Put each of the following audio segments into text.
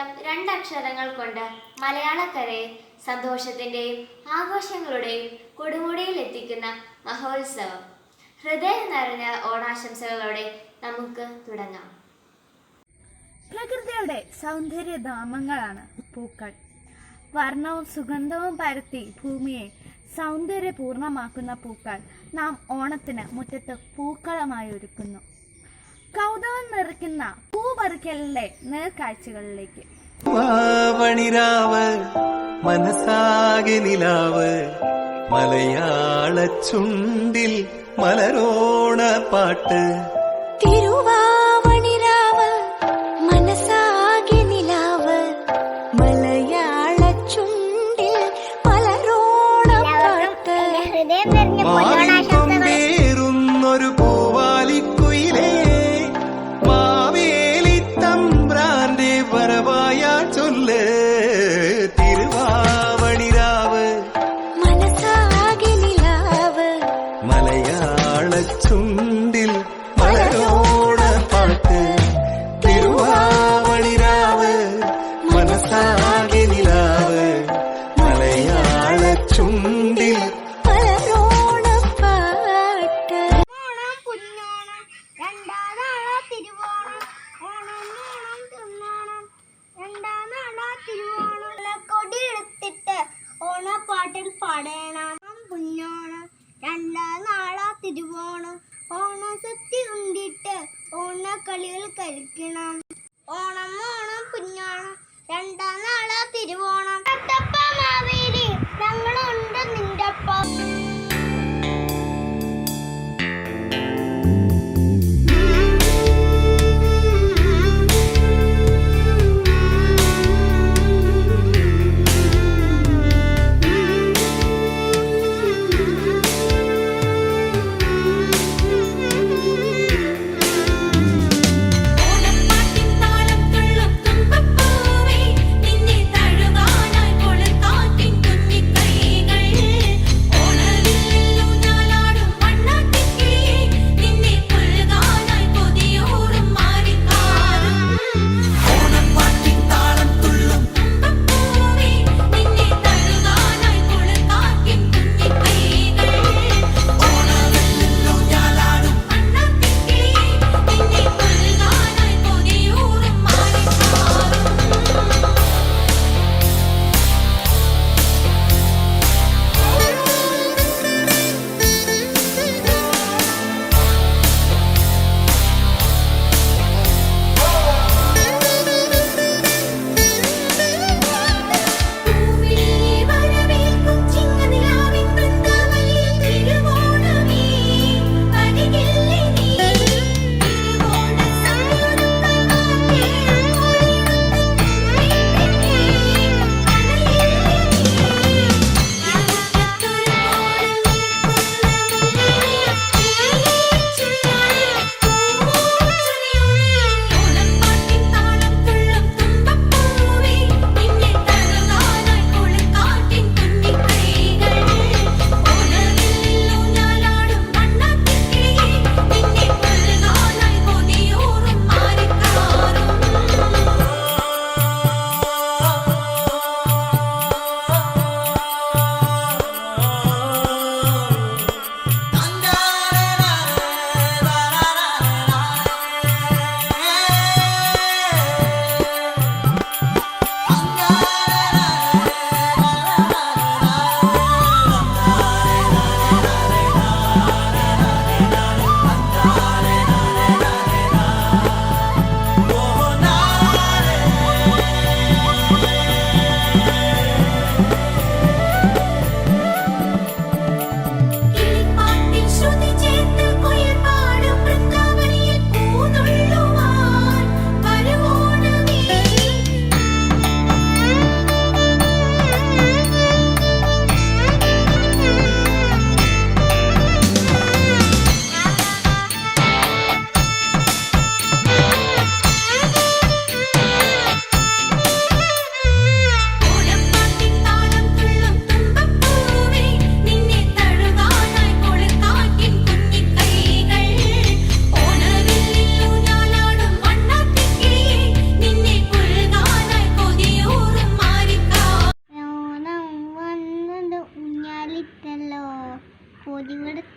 കേവലം രണ്ടക്ഷരങ്ങൾ കൊണ്ട് മലയാളക്കരയെ സന്തോഷത്തിൻ്റെയും ആഘോഷങ്ങളുടെയും കൊടുമുടിയിൽ എത്തിക്കുന്ന മഹോത്സവം. ഹൃദയം നിറഞ്ഞ ഓണാശംസകളോടെ നമുക്ക് തുടങ്ങാം. പ്രകൃതിയുടെ സൗന്ദര്യധാമങ്ങളാണ് പൂക്കൾ. വർണ്ണവും സുഗന്ധവും പരത്തി ഭൂമിയെ സൗന്ദര്യപൂർണമാക്കുന്ന പൂക്കൾ നാം ഓണത്തിന് മുറ്റത്ത് പൂക്കളമായി ഒരുക്കുന്നു. കൗതുകം നിറയ്ക്കുന്ന പൂപറിക്കലിന്റെ നേർക്കാഴ്ചകളിലേക്ക്. മനസാകെ നിലാവ് മലയാള ചുണ്ടിൽ മലരോണ പാട്ട്. തിരുവാവണിരാവ് മനസാകെ നിലാവ് മലയാള ചുണ്ടിൽ മലരോണ പാട്ട്. മാറിക്കൊണ്ടേറുന്നൊരു പൂവാലിക്കുയിലേ മാവേലി തമ്പ്രാന്റെ വരവായ ചൊല്ല്. തിരുവാവണിരാവ് മനസാകെ നിലാവ് മലയാള ചുണ്ടിൽ മലരോണ പാട്ട്. തിരുവാവണിരാവ് മനസാകെ നിലാവ് മലയാള ചുണ്ടിൽ മലരോണ പാട്ട്. ഓണം കുഞ്ഞോണം രണ്ടാം നാള തിരുവോണം ഓണം ഓണം തിന്നോണം രണ്ടാം നാള തിരുവോണം കൊടി എടുത്തിട്ട് ഓണപ്പാട്ടിൽ പാടണം. കുഞ്ഞോണം രണ്ടാം നാള തിരുവോണം ഓണം സത്തി ഉണ്ടിട്ട് ഓണക്കളികൾ കളിക്കണം. ഓണം ഓണം കുഞ്ഞോണം രണ്ടാം നാള തിരുവോണം. മാവേലി ഞങ്ങളുണ്ട് നിന്റെ ഒപ്പം.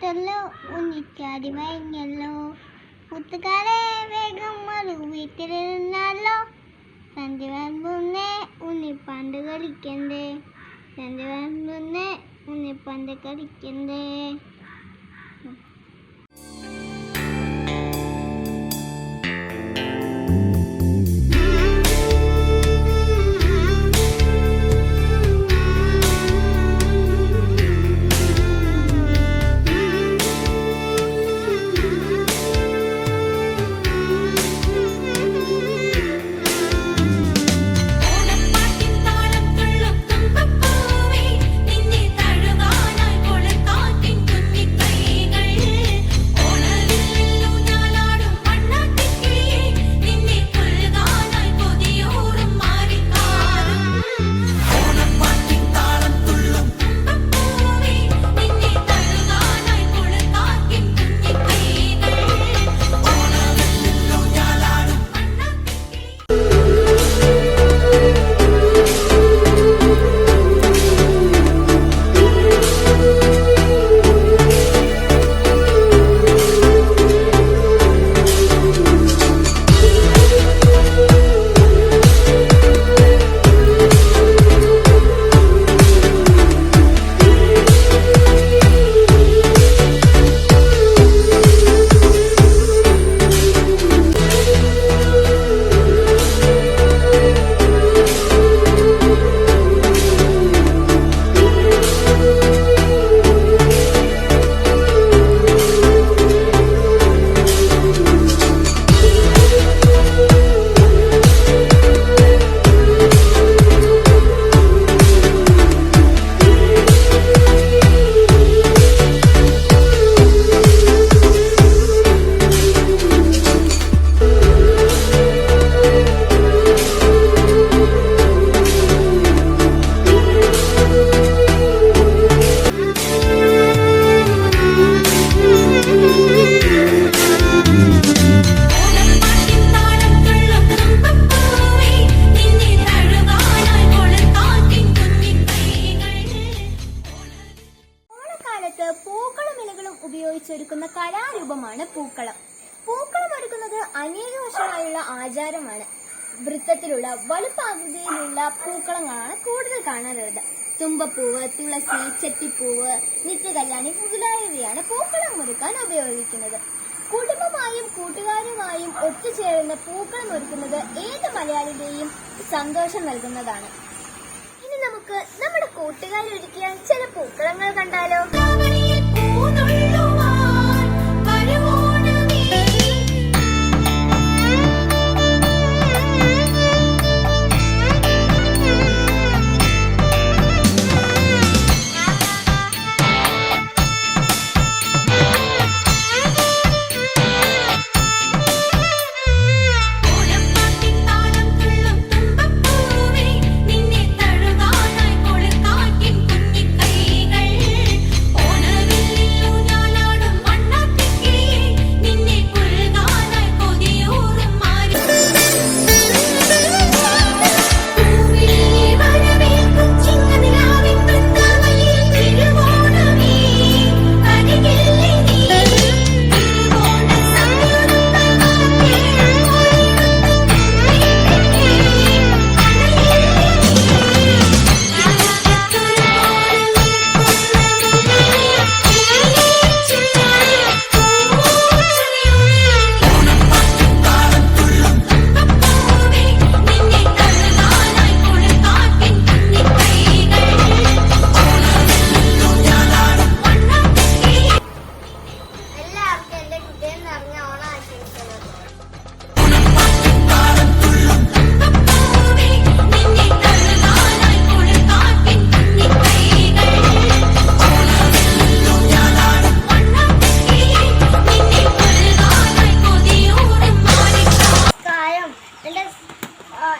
പൂത്തല്ലോ ഉന്നിച്ചാടി വൈഞ്ഞല്ലോ കൂട്ടുകാരെ വേഗം ഒരു വീട്ടിലിരുന്നാലോ സന്ധ്യ മുന്നേ ഉണ്ണിപ്പന്ത് കളിക്കണ്ടേ സന്ധ്യ മുന്നേ ഉണ്ണിപ്പന്ത് കളിക്കണ്ടേ. പൂക്കളും ഉപയോഗിച്ചൊരുക്കുന്ന കലാരൂപമാണ് പൂക്കളം. പൂക്കളം ഒരുക്കുന്നത് അനേക വർഷമായുള്ള ആചാരമാണ്. വൃത്തത്തിലുള്ള വലുപ്പാകൃതിയിലുള്ള പൂക്കളങ്ങളാണ് കൂടുതൽ കാണാറുള്ളത്. തുമ്പപ്പൂവ്, തുളസി, ചെത്തിപ്പൂവ്, നിത്യകല്യാണി മുതലായവയാണ് പൂക്കളം ഒരുക്കാൻ ഉപയോഗിക്കുന്നത്. കുടുംബമായും കൂട്ടുകാരുമായും ഒത്തുചേർന്ന് പൂക്കളം ഒരുക്കുന്നത് ഏത് മലയാളിയുടെയും സന്തോഷം നൽകുന്നതാണ്. ഇനി നമുക്ക് നമ്മുടെ കൂട്ടുകാരൊരുക്കിയ ചില പൂക്കളങ്ങൾ കണ്ടാലോ?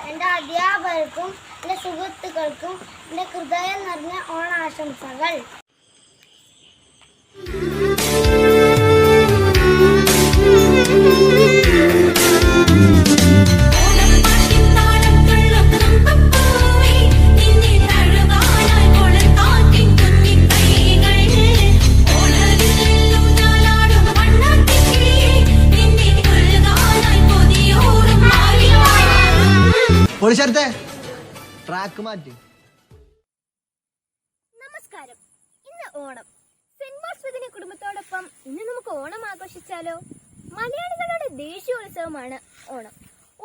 എൻ്റെ അധ്യാപകർക്കും എൻ്റെ സുഹൃത്തുക്കൾക്കും എൻ്റെ ഹൃദയം നിറഞ്ഞ ഓണാശംസകൾ. ിൽ പോലീസത്തെ ട്രാക്ക് മാറ്റി. നമസ്കാരം. ഇന്ന് ഓണം. സെന്റ് മാർസ്വിതിനെ കുടുംബത്തോടൊപ്പം ഇന്ന് നമുക്ക് ഓണം ആഘോഷിച്ചാലോ? മലയാളികളുടെ ദേശീയോത്സവമാണ് ഓണം.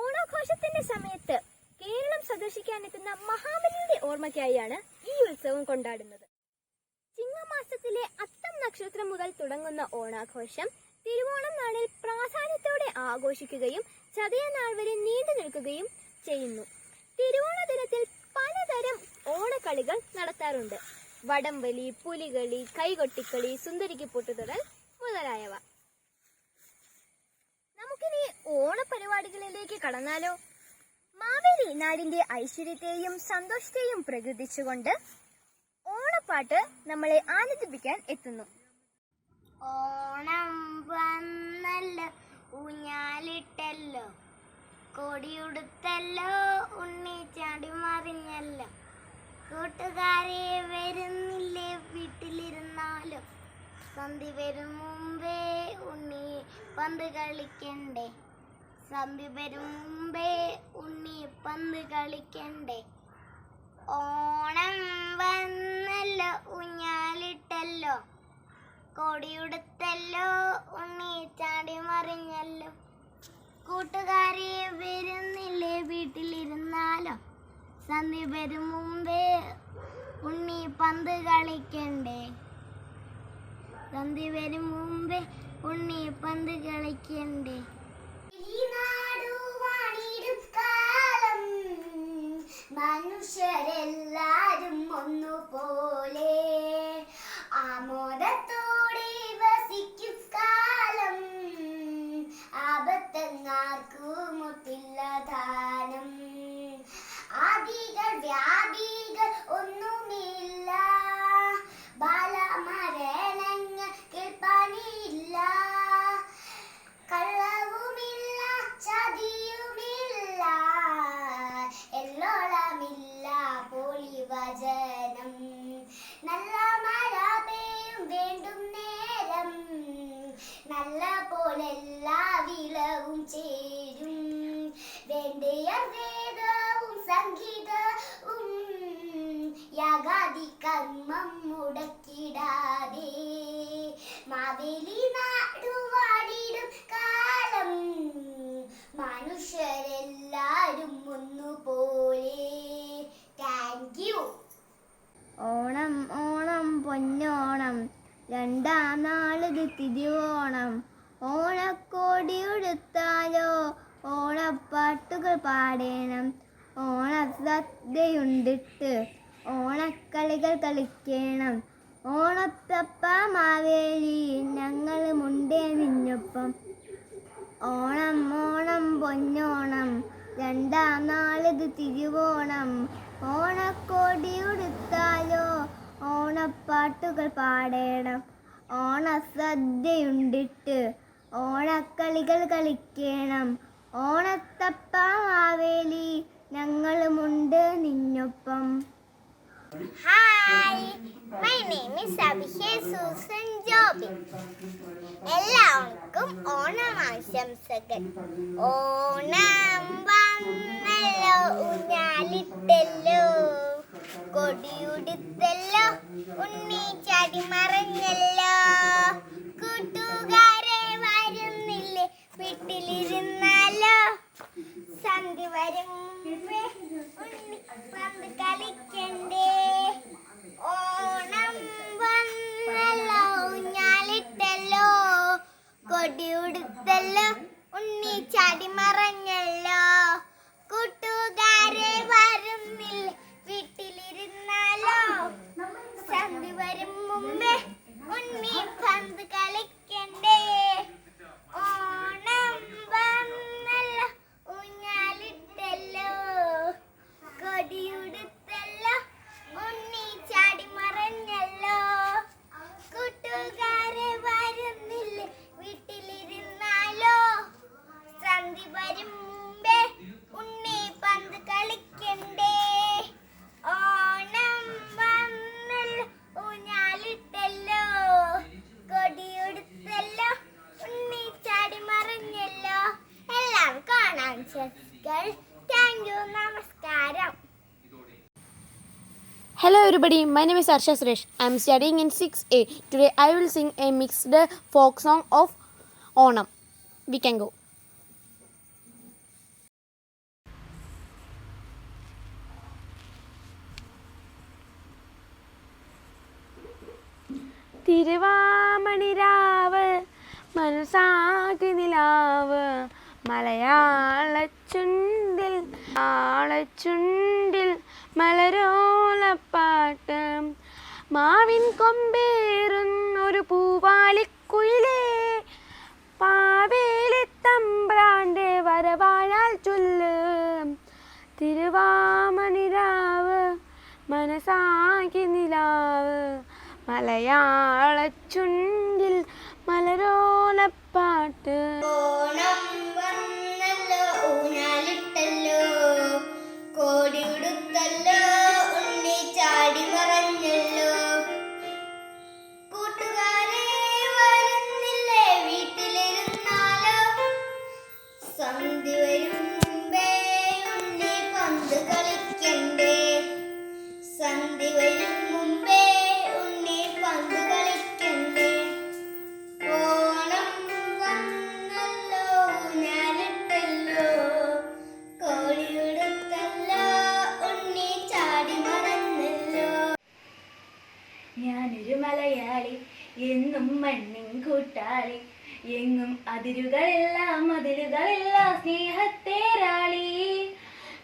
ഓണാഘോഷത്തിന്റെ സമയത്ത് കേരളം സന്ദർശിക്കാനെത്തുന്ന മഹാബലിയുടെ ഓർമ്മയ്ക്കായാണ് ഈ ഉത്സവം കൊണ്ടാടുന്നത്. ചിങ്ങമാസത്തിലെ അത്തം നക്ഷത്രം മുതൽ തുടങ്ങുന്ന ഓണാഘോഷം തിരുവോണം നാളിൽ പ്രാധാന്യത്തോടെ ആഘോഷിക്കുകയും ചതയ നാൾ വരെ നീണ്ടു നിൽക്കുകയും ചെയ്യുന്നു. തിരുവോണ ദിനത്തിൽ പലതരം ഓണക്കളികൾ നടത്താറുണ്ട്. വടംവലി, പുലികളി, കൈകൊട്ടിക്കളി, സുന്ദരിക്ക് പൊട്ടുതൊടൽ മുതലായവ. നമുക്കിനി ഓണപരിപാടികളിലേക്ക് കടന്നാലോ? മാവേലി നാടിന്റെ ഐശ്വര്യത്തെയും സന്തോഷത്തെയും പ്രകീർത്തിച്ചുകൊണ്ട് ഓണപ്പാട്ട് നമ്മളെ ആനന്ദിപ്പിക്കാൻ എത്തുന്നു. ഓണം വന്നല്ലോ, ഊഞ്ഞാലിട്ടല്ലോ, കൊടിയുടുത്തല്ലോ, ഉണ്ണി ചാടി മറിഞ്ഞല്ലോ, കൂട്ടുകാരെ വരുന്നില്ലേ വീട്ടിലിരുന്നാലോ, സന്ധി വരും മുമ്പേ ഉണ്ണി പന്ത് കളിക്കണ്ടേ, സന്ധി വരും മുമ്പേ ഉണ്ണി പന്ത് കളിക്കണ്ടേ. ഓണം വന്നല്ലോ, ഊഞ്ഞാലിട്ടല്ലോ, കൊടിയുടുത്തല്ലോ, ഉണ്ണി ചാടി മറിഞ്ഞല്ലോ, കൂട്ടുകാരെ വരുന്നില്ലേ വീട്ടിലിരുന്നാലോ, സന്ധി വരും മുമ്പേ ഉണ്ണി പന്ത് കളിക്കണ്ടേ, സന്ധി വരും മുമ്പേ ഉണ്ണി പന്ത് കളിക്കണ്ടേ. മനുഷ്യരെല്ലാരും ഒന്നുപോലെ ആമോദത്തോടെ വസിക്കും കാലം, ആപത്തെങ്ങാർക്കുമൊത്തില്ല ദാനം, ആദികൾ വ്യാധികൾ ഒന്നുമില്ല, ബാലമരണങ്ങൾ കേൾപ്പാനില്ല, കള്ളവുമില്ല ചതിയുമില്ല, എല്ലോളമില്ല പോലി വചനം, നല്ല മഴ പെയ്യും വേണ്ടും നേരം, നല്ല പോലെല്ലാ വിളവും ചേരും, വേണ്ടയർ വേദവും സംഗീതവും, യാഗാദി കർമ്മം മുടക്കിടാതെ, മാവേലി നാടുവാടിടും കാലം, മനുഷ്യരെല്ലാരും ഒന്നുപോലെ. Thank you. ഓണം ഓണം പൊന്നോണം, രണ്ടാം നാളിത് തിരുവോണം, ഓണക്കോടിയുടുത്താലോ, ഓണപ്പാട്ടുകൾ പാടേണം, ഓണസദ്യയുണ്ടിട്ട് ഓണക്കളികൾ കളിക്കണം, ഓണത്തപ്പ മാവേലി ഞങ്ങളുമുണ്ടേ നിന്നൊപ്പം. ഓണം ഓണം പൊന്നോണം, രണ്ടാം നാളിത് തിരുവോണം, ഓണക്കോടിയുടുത്താലോ, ഓണപ്പാട്ടുകൾ പാടേണം, ഓണസദ്യയുണ്ടിട്ട് ഓണക്കളികൾ കളിക്കണം, ഓണത്തപ്പ മാവേലി ഞങ്ങളുമുണ്ട് നിന്നൊപ്പം. Hi, my name is Abhishek Susan Joby. എല്ലാവർക്കും ഓണം ആശംസകൾ. ഓണം വന്നല്ലോ, ഊഞ്ഞാലിട്ടല്ലോ, കൊടിയുടുത്തല്ലോ, ഉണ്ണി ചാടി മറിഞ്ഞല്ലോ, കൂട്ടുകാരെ വരുന്നില്ലേ വീട്ടിലിരുന്നാലോ, സന്ധി വരും മുമ്പേ ഉണ്ണി പന്ത് കളിക്കണ്ടേ. ഓണം വന്നല്ലോ, ഊഞ്ഞാലിട്ടല്ലോ, കൊടിയുടുത്തല്ലോ, ഉണ്ണി ചാടി മറഞ്ഞല്ലോ, കൂട്ടുകാരെ വരുന്നില്ല വീട്ടിലിരുന്നാലോ, സന്ധി വരും മുമ്പേ ഉണ്ണി പന്ത് കളിക്കണ്ടേ. ഓണം വന്നല്ലോ, ഊഞ്ഞാലിട്ടല്ലോ, Hello everybody, my name is Arsha Suresh. I am studying in 6A. Today I will sing a mixed folk song of Onam. We can go. തിരുവാമണിരാവ് മനസാകി നിലാവ് മലയാളച്ചുണ്ടിൽ ആളച്ചുണ്ടിൽ മലരോലപ്പാട്ട് മാവിൻ കൊമ്പേറുന്നൊരു പൂവാലിക്കുയിലേ പാവേലി തമ്പ്രാൻ്റെ വരവാഴാൽ ചൊല്ല് തിരുവാമണിരാവ് മനസാകി നിലാവ് മലയാളച്ചുണ്ടിൽ മലരോലപ്പാട്ട്. ഓണം വന്നല്ലോ ഊഞ്ഞാലിട്ടല്ലോ കോടി ഉടുത്തല്ലോ ഉണ്ണി ചാടി മറഞ്ഞല്ലോ കൂട്ടുകാരെ വരുന്നില്ലേ വീട്ടിലിരുന്നാലോ സന്ധ്യ വരും മുമ്പേ ഉണ്ണി പന്ത് കളിക്കണ്ടേ സന്ധ്യ വരും മുമ്പേ ഉണ്ണി പന്ത് കളിക്കണ്ടേ ഓണം വന്നല്ലോ ഊഞ്ഞാലിട്ടല്ലോ കോടിയുടുത്തല്ലോ ഉണ്ണി ചാടി മറന്നല്ലോ. ഞാനൊരു മലയാളി എന്നും മണ്ണിൻ കൂട്ടാളി എങ്ങും അതിരുകളില്ല മതിലുകളില്ല സ്നേഹത്തേരാളി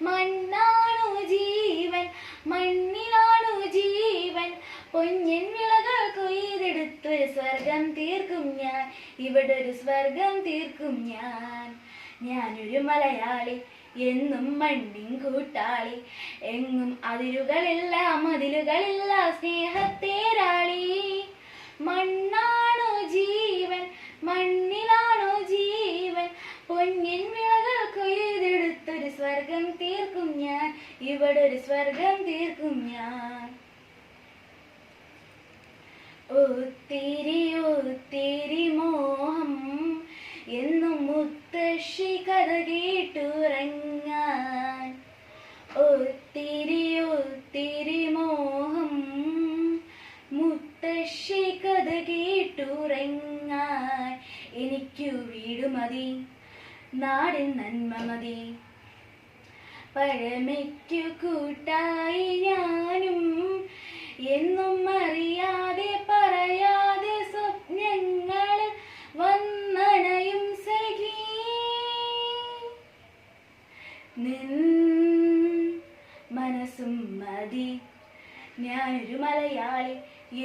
മണ്ണാണു ജീവൻ മണ്ണിലാണു ജീവൻ പൊന്നിൻ വിളകൾ കൊയ്തെടുത്തൊരു സ്വർഗം തീർക്കും ഞാൻ ഇവിടെ ഒരു സ്വർഗം തീർക്കും ഞാൻ. ഞാനൊരു മലയാളി എന്നും മണ്ണിൻ കൂട്ടാളി എങ്ങും അതിരുകളില്ല മതിലുകളില്ല സ്നേഹത്തേരാളി മണ്ണാണു ജീവൻ മണ്ണിലാണു ജീവൻ പൊന്നിൻ വിളകൾ കൊയ്തെടുത്തൊരു സ്വർഗം തീർക്കും ഞാൻ ഇവിടെ ഒരു സ്വർഗം തീർക്കും ഞാൻ. ഒത്തിരി ഒത്തിരി മോഹം എന്നും മുത്തശ്ശി കഥ കേട്ടുറങ്ങാൻ ഒത്തിരി ഒത്തിരി മോഹം മുത്തശ്ശി കഥ കേട്ടുറങ്ങാൻ എനിക്കു വീട് മതി നാടിൻ നന്മ മതി പഴമയ്ക്കു കൂട്ടായി ഞാനും എന്നും അറിയാതെ പറയാതെ സ്വപ്നങ്ങൾ വന്നണയും സഖി നിൻ മനസ്സും മതി. ഞാനൊരു മലയാളി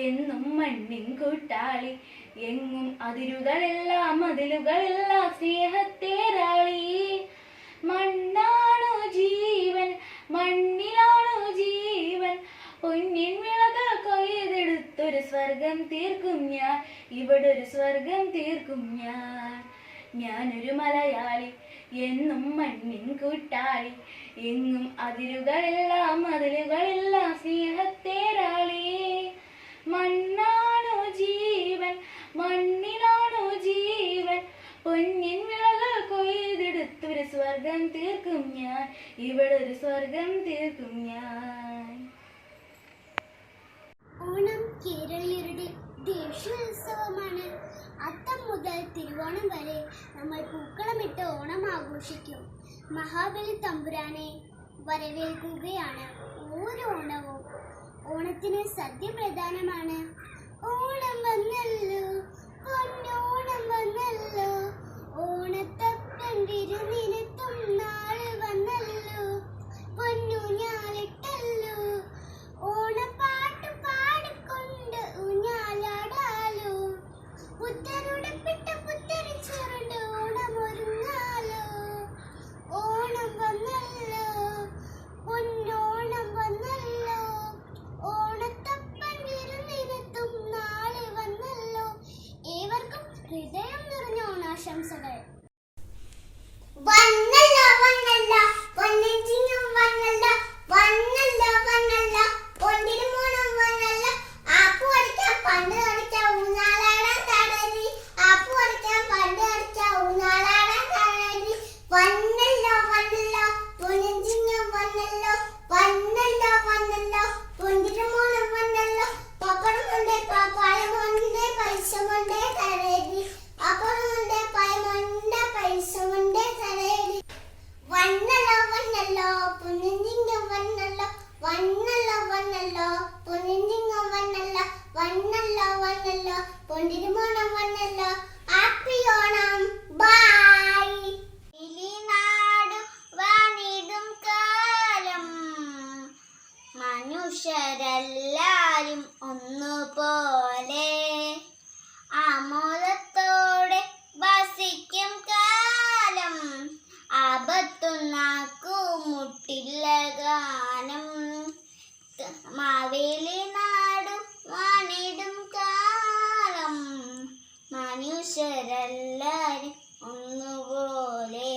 എന്നും മണ്ണിൻ കൂട്ടാളി എങ്ങും അതിരുകളില്ല മതിലുകളില്ല സ്നേഹത്തേരാളി മണ്ണാണു ജീവൻ മണ്ണിലാണു ജീവൻ പൊന്നിൻ വിളകൾ കൊയ്തെടുത്തൊരു സ്വർഗം തീർക്കും ഞാൻ ഇവിടെ ഒരു സ്വർഗം തീർക്കും ഞാൻ. ഞാനൊരു മലയാളി എന്നും മണ്ണിൻ കൂട്ടാളി എങ്ങും അതിരുകളില്ല മതിലുകളില്ല സ്നേഹത്തേരാളി മണ്ണാണു ജീവൻ മണ്ണിലാണു ജീവൻ പൊന്നിൻ വിളകൾ കൊയ്തെടുത്തൊരു സ്വർഗം തീർക്കും ഞാൻ ഇവിടെ ഒരു സ്വർഗം തീർക്കും ഞാൻ. ഓണം കേരളീയരുടെ ദേശീയോത്സവമാണ്. അത്തം മുതൽ തിരുവോണം വരെ നമ്മൾ പൂക്കളമിട്ട് ഓണം ആഘോഷിക്കും. മഹാബലി തമ്പുരാനെ വരവേൽക്കുകയാണ് ഓരോ ഓണവും. ഓണത്തിന് സദ്യ പ്രധാനമാണ്. ഓണം വന്നല്ലോ പൊന്നോണം വന്നല്ലോ ഓണത്തപ്പൻ വിരുന്നിനെത്തും നാള് വന്നല്ലോ പൊന്നൂഞ്ഞാലിട്ടല്ലോ ഓണപ്പാട്ട് പാടിക്കൊണ്ട് ഊഞ്ഞാലാടാലോ പുത്തനുടുപ്പിട്ട് പുത്തരി ചേർണ്ട് ഓണമൊരുങ്ങാലോ ഓണം വന്നല്ലോ പൊന്നോണം വന്നല്ലോ ഓണത്തപ്പൻ വിരുന്നിനെത്തും നാളെ വന്നല്ലോ. ഏവർക്കും ഹൃദയം നിറഞ്ഞ ഓണാശംസകൾ. വന്നല്ലോ വന്നല്ലോ പൊന്നിൻ ചിങ്ങം വന്നല്ലോ പൊന്നിരുമോണം വന്നല്ലോ. ഹാപ്പി ഓണം. ബൈ. ഇലിനാട് വാണിടും കാലം മനുഷ്യരെല്ലാരും ഒന്നുപോലെ ആമോദത്തോടെ വസിക്കും കാലം ആപത്തുനാക്കുമുട്ടില്ല ഗാനം മാവേലി നാടു വാണിടും കാലം മനുഷ്യരെല്ലാരും ഒന്നുപോലെ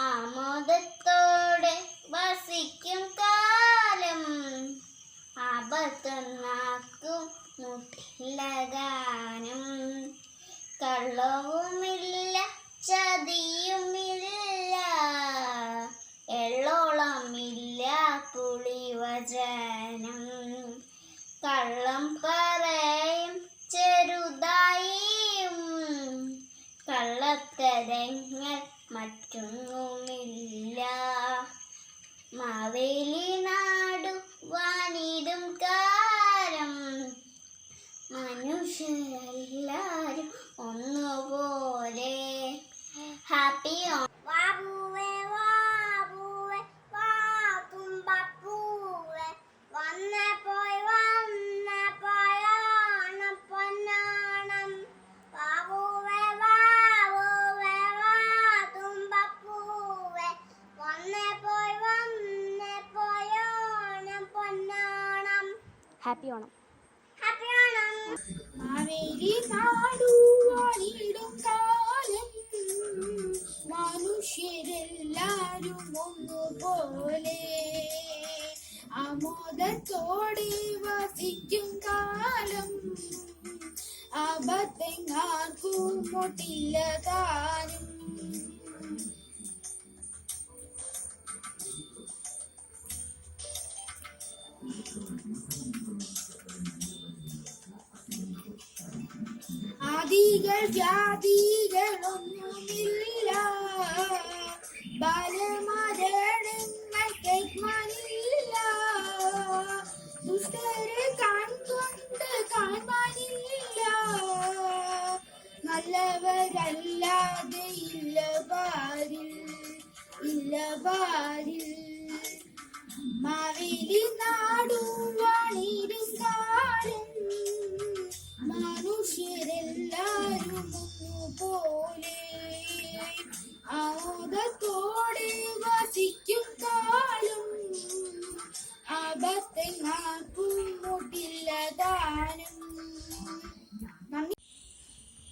ആമോദത്തോടെ വസിക്കും കാലം ആപത്തുനാക്കും മുട്ടില്ല ഗാനം കള്ളവുമില്ല ചതിയുമില്ല എള്ളോളമില്ല പുളിവചനം കള്ളം പറയും ചെറുതായും കള്ളത്തരങ്ങൾ മറ്റൊന്നുമില്ല മാവേലി നാടു വാണിടും കാലം മനുഷ്യരെല്ലാരും ഒന്നുപോലെ ഹാപ്പി വാബുവേ വാബുവേ വാ തുമ്പപ്പൂവേ വന്നേ പോയി ഓണം പൊന്നോണം വാബുവേ വാബുവേ വാ തുമ്പപ്പൂവേ വന്നേ പോയി ഓണം പൊന്നോണം. ഹാപ്പി ഓണം. ഹാപ്പി ഓണം. മാവേലി നാടു വാണിടും കാലം മനുഷ്യരെല്ലാരും ഒന്നുപോലെ ആമോദത്തോടെ വസിക്കും കാലം ആപത്തെങ്ങാർക്കും മുട്ടില്ല താനും ആദികൾ വ്യാധികളൊന്നുമില്ല ബാലമരണങ്ങൾ കേൾക്കാനില്ല ദുഷ്ടരെ കൺകൊണ്ട് കാണാനില്ല നല്ലവരല്ലാതെ ഇല്ല ബാരിൽ മാവേലി നാടു വാണിടും കാലം മനുഷ്യരെല്ലാരും ഒന്നുപോലെ ആമോദത്തോടെ വസിക്കും കാലം ആപത്തെങ്ങാർക്കും മുട്ടില്ല താനും.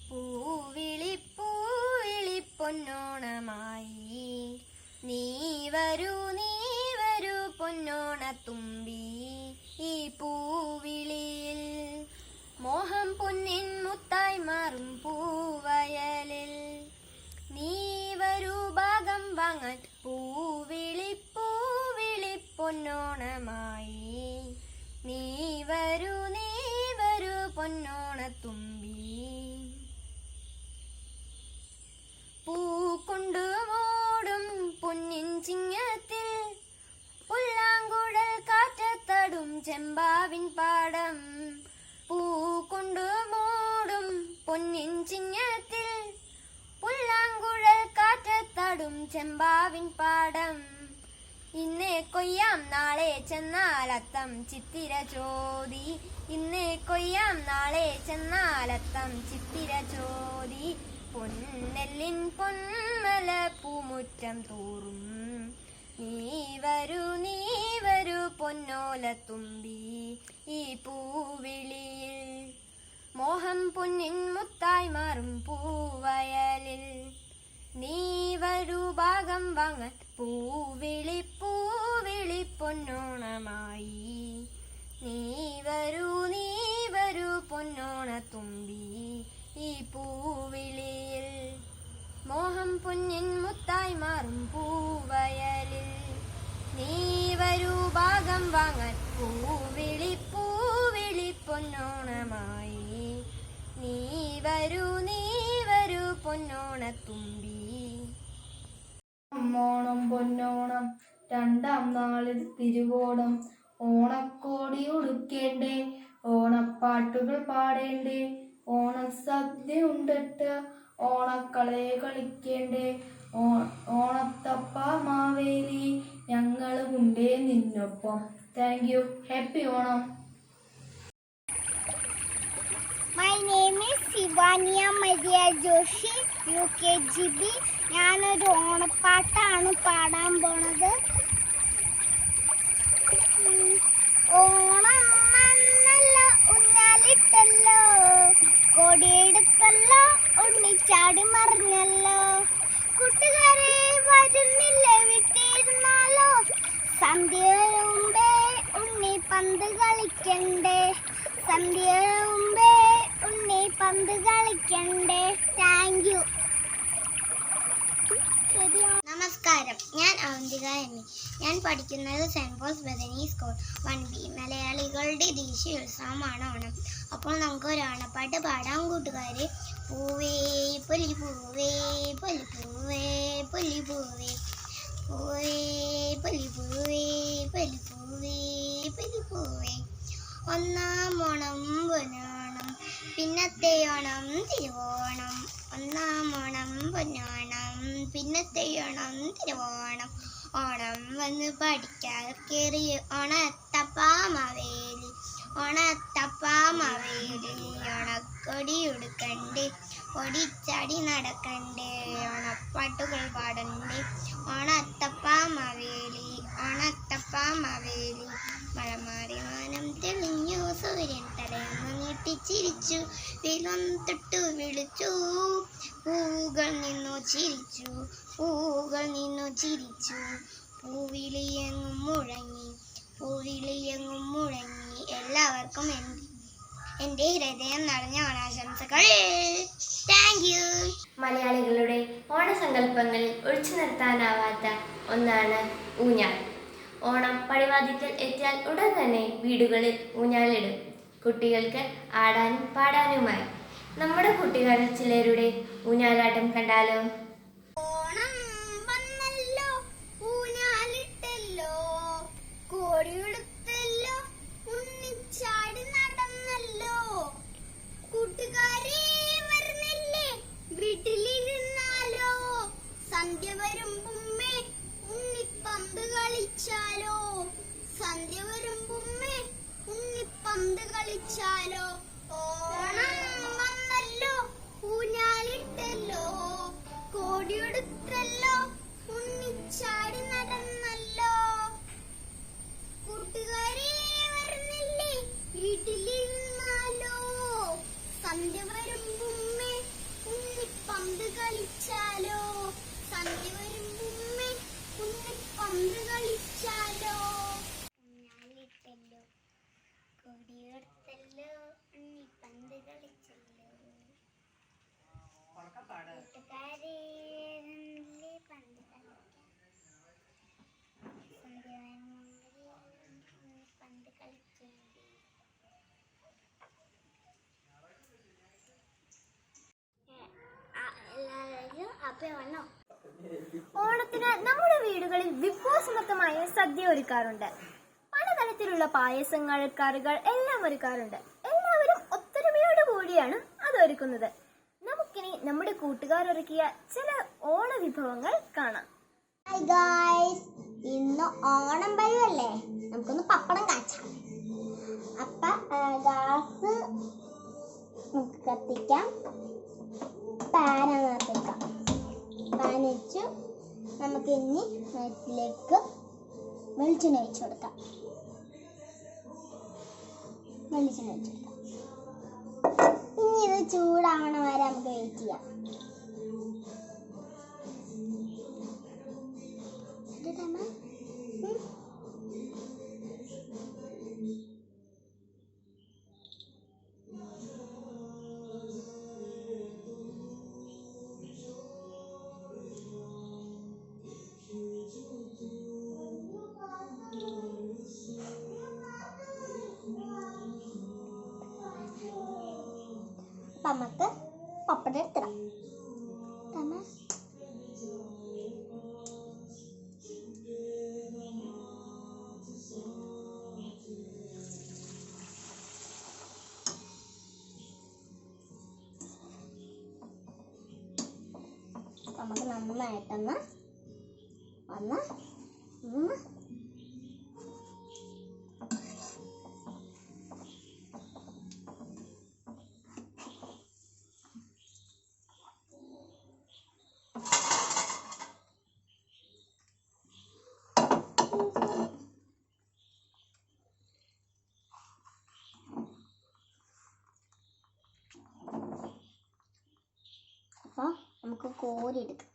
പൂവിളി പൊന്നോണമായി നീ വരൂ പൊന്നോണത്തുമ്പി ഈ പൂവിളിയിൽ മോഹം പൊന്നിൻ മുത്തായി മാറും പൂവയലിൽ നീ വരൂ ഭാഗം വാങ്ങാൻ പൂവിളി പൊന്നോണമായി നീ വരൂ പൊന്നോണത്തുമ്പി പൂ കൊണ്ടു മൂടും പൊന്നിൻ ചിങ്ങത്തിൽ പുല്ലാങ്കുഴൽ കാറ്റത്തടും ചെമ്പാവിൻ പാടം പൂ കൊണ്ടു മൂടും പൊന്നിൻ ചിങ്ങത്തിൽ പുല്ലാങ്കുഴൽ കാറ്റത്തടും ചെമ്പാവിൻ പാടം ഇന്നേ കൊയ്യാം നാളെ ചെന്നാലത്തം ചിത്തിര ചോദി ഇന്നേ കൊയ്യാം നാളെ ചെന്നാലത്തം ചിത്തിര ചോദി പൊന്നെല്ലിൻ പൊന്മല പൂമുറ്റം തോറും നീ വരൂ പൊന്നോലത്തുമ്പി ഈ പൂവിളിയിൽ മോഹം പൊന്നിൻ മുത്തായി മാറും പൂവയലിൽ നീ വരൂ ഭാഗം വാങ്ങാൻ പൂവിളി പൊന്നോണമായി നീ വരൂ പൊന്നോണത്തുമ്പി ഈ പൂവിളിയിൽ മോഹം പൊന്നിൻ മുത്തായി മാറും പൂവയലിൽ നീ വരൂ ഭാഗം വാങ്ങാൻ പൂവിളി പൊന്നോണമായി നീ വരൂ പൊന്നോണത്തുമ്പി. ഓണം പൊന്നോണം രണ്ടാം നാളിൽ തിരുവോണം ഓണക്കോടി ഉടുക്കേണ്ടേ ഓണപ്പാട്ടുകൾ പാടേണ്ടേ, ഓണസദ്യ ഉണ്ടിട്ട ഓണക്കളയെ കളിക്കേണ്ടേ, ഓണത്തപ്പ മാവേലി ഞങ്ങളുമുണ്ടേ നിന്നൊപ്പം. Thank you. Happy Onam. My name is Shivaniya Maria Joshi, UKGB. ഞാനൊരു ഓണപ്പാട്ടാണ് പാടാൻ പോണത്. ഓണം വന്നല്ലോ, ഊഞ്ഞാലിട്ടല്ലോ, കൊടിയെടുത്തല്ലോ, ഉണ്ണിച്ചാടി മറിഞ്ഞല്ലോ, കൂട്ടുകാരെ വരുന്നില്ലേ വിട്ടിരുന്നാലോ, സന്ധ്യ മുമ്പേ ഉണ്ണി പന്ത് കളിക്കണ്ടേ, സന്ധ്യ മുമ്പേ ഉണ്ണി പന്ത് കളിക്കണ്ടേ. Thank you. നമസ്കാരം, ഞാൻ അവന്തിക എമ്മി. ഞാൻ പഠിക്കുന്നത് cent Paul's Bethany school 1B. മലയാളികളുടെ ദേശീയോത്സവമാണ് ഓണം. അപ്പോൾ നമുക്ക് ഒരു ഓണപ്പാട്ട് പാടാം കൂട്ടുകാരെ. പൂവേ പൊലി പൂവേ പൊലി പൂവേ പൊലി പൂവേ, പൂവേ പൊലി പൂവേ പൊലി പൂവേ പൊലി പൂവേ. ഒന്നാം ഓണം പൊന്നോണം, പിന്നത്തെ ഓണം തിരുവോണം. ഒന്നാം ഓണം പൊന്നോണം, പിന്നത്തെ ഓണം തിരുവോണം. ഓണം വന്ന് പഠിക്കാൻ കയറി ഓണത്തപ്പ മാവേലി, ഓണത്തപ്പ മാവേലി. ഓണക്കൊടി ഉടുക്കണ്ടേ, ഓടിച്ചാടി നടക്കണ്ടേ, ഓണപ്പാട്ടുകൾ പാടണ്ടേ, ഓണത്തപ്പ മാവേലി, ഓണത്തപ്പ മാവേലി. മഴ മാറി മാനം തെളിഞ്ഞു, സൂര്യൻ തലയൊന്ന് നീട്ടിച്ചിരിച്ചു, വെയിലും തൊട്ടു വിളിച്ചു, പൂവുകൾ നിന്നു ചിരിച്ചു, പൂവുകൾ നിന്നു ചിരിച്ചു. പൂവിളിയെങ്ങും മുഴങ്ങി, പൂവിളിയെങ്ങും മുഴങ്ങി. എല്ലാവർക്കും എൻ്റെ ഹൃദയം നിറഞ്ഞ ഓണാശംസകൾ. Thank you. മലയാളികളുടെ ഓണസങ്കല്പങ്ങളിൽ ഒഴിച്ചു നിർത്താനാവാത്ത ഒന്നാണ് ഊഞ്ഞാൽ. ഓണം പടിവാതിക്കൽ എത്തിയാൽ ഉടൻ തന്നെ വീടുകളിൽ ഊഞ്ഞാലിടും, കുട്ടികൾക്ക് ആടാനും പാടാനുമായി. നമ്മുടെ കുട്ടികളിൽ ചിലരുടെ ഊഞ്ഞാലാട്ടം കണ്ടാലോ? ഓണം വന്നല്ലോ, ഊഞ്ഞാലിട്ടല്ലോ, കോടിയുടുത്തല്ലോ, ഉണ്ണിച്ചാടി നടന്നല്ലോ, കൂട്ടുകാരെ വരുന്നില്ലേ വീട്ടിലിരുന്നാലോ, സന്ധ്യ വരുമ്പുമ്മേ ഉണ്ണിപ്പന്ത് കളിച്ചാലോ, സന്ധ്യ വരുമ്പുമ്മേ ഉണ്ണിപ്പന്ത് കളിച്ചാലോ. ഓണം വന്നല്ലോ, ഊഞ്ഞാലിട്ടല്ലോ, കോടിയെടുത്തല്ലോ, ഉണ്ണിച്ചാടി നടന്നല്ലോ, കൂട്ടുകാരെ വരുന്നില്ലേ വീട്ടിലിരുന്നാലോ, സന്ധ്യ വരുമ്പുമ്മേ ഉണ്ണിപ്പന്ത് കളിച്ചാലോ, സന്ധ്യ വരുമ്പുമ്മേ ഉണ്ണിപ്പന്ത് കളിച്ചാലോ. ഊഞ്ഞാലിട്ടല്ലോ, കൊടിയെടുത്തല്ലോ, ഉണ്ണിപ്പന്ത് കളിച്ചല്ലോ, കൂട്ടുകാരെ പന്ത് കളിക്കാൻ, സന്ധ്യ പന്ത് കളിക്കണ്ടേ. എല്ലാവരും അപ്പൊ വന്നോ. ഓണത്തിന് നമ്മുടെ വീടുകളിൽ വിഭവസമൃദ്ധമായ സദ്യ ഒരുക്കാറുണ്ട്. പലതരത്തിലുള്ള പായസങ്ങൾ, കറികൾ എല്ലാം ഒരുക്കാറുണ്ട്. എല്ലാവരും ഒത്തൊരുമയോട് കൂടിയാണ് അത് ഒരുക്കുന്നത്. നമുക്കിനി നമ്മുടെ കൂട്ടുകാർ ഒരുക്കിയ ചില ഓണ വിഭവങ്ങൾ കാണാം. ഹായ് ഗായ്സ്, ഇന്ന് ഓണം വരുമല്ലേ, നമുക്കൊന്ന് പപ്പടം കാച്ചാം. അപ്പൊ ഗ്യാസ് നമുക്ക് കത്തിക്കാം, പാനകത്ത് വെക്കാം. പാൻ വെച്ചു നമുക്ക് ഇനി ഇതിലേക്ക് വെളിച്ചെണ്ണ ഒഴിച്ചു കൊടുക്കാം. വെളിച്ചെണ്ണ ഒഴിച്ചു കൊടുക്കാം. ഇനി ഇത് ചൂടാവണ വരെ നമുക്ക് വെയിറ്റ് ചെയ്യാം. നമുക്ക് പപ്പടം എടുത്തിടാം. നന്നായിട്ടൊന്ന് ഒന്ന് ഒന്ന് അപ്പോൾ നമുക്ക് കോരിയെടുക്കാം.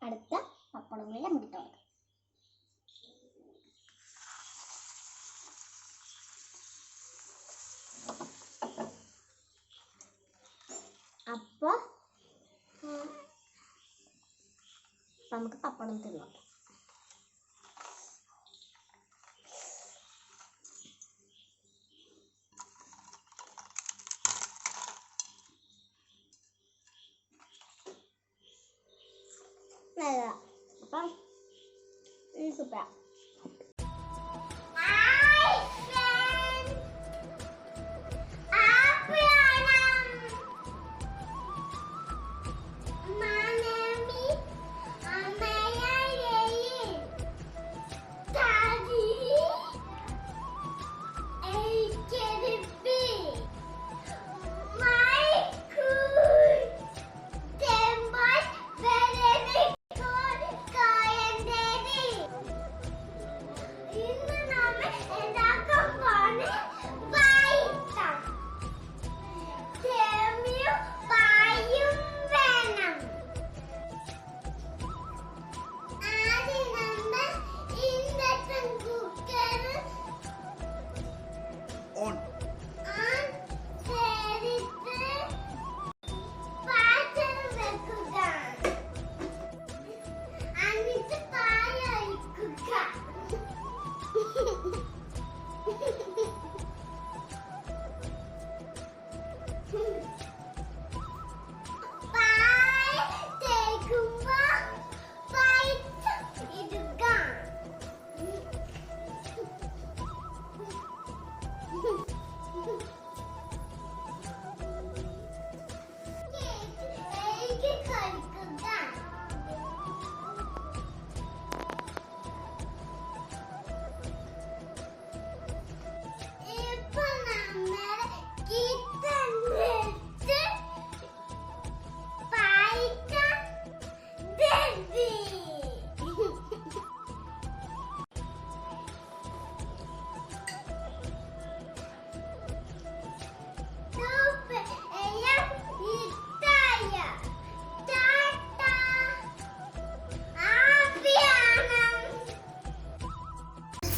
അടുത്ത പപ്പടം കൂടി നമുക്ക് ഇട്ട് കൊടുക്കാം. അപ്പോൾ നമുക്ക് പപ്പടം തിന്നോട്ടെ. നല്ലതാ. അപ്പം സൂപ്പറാ.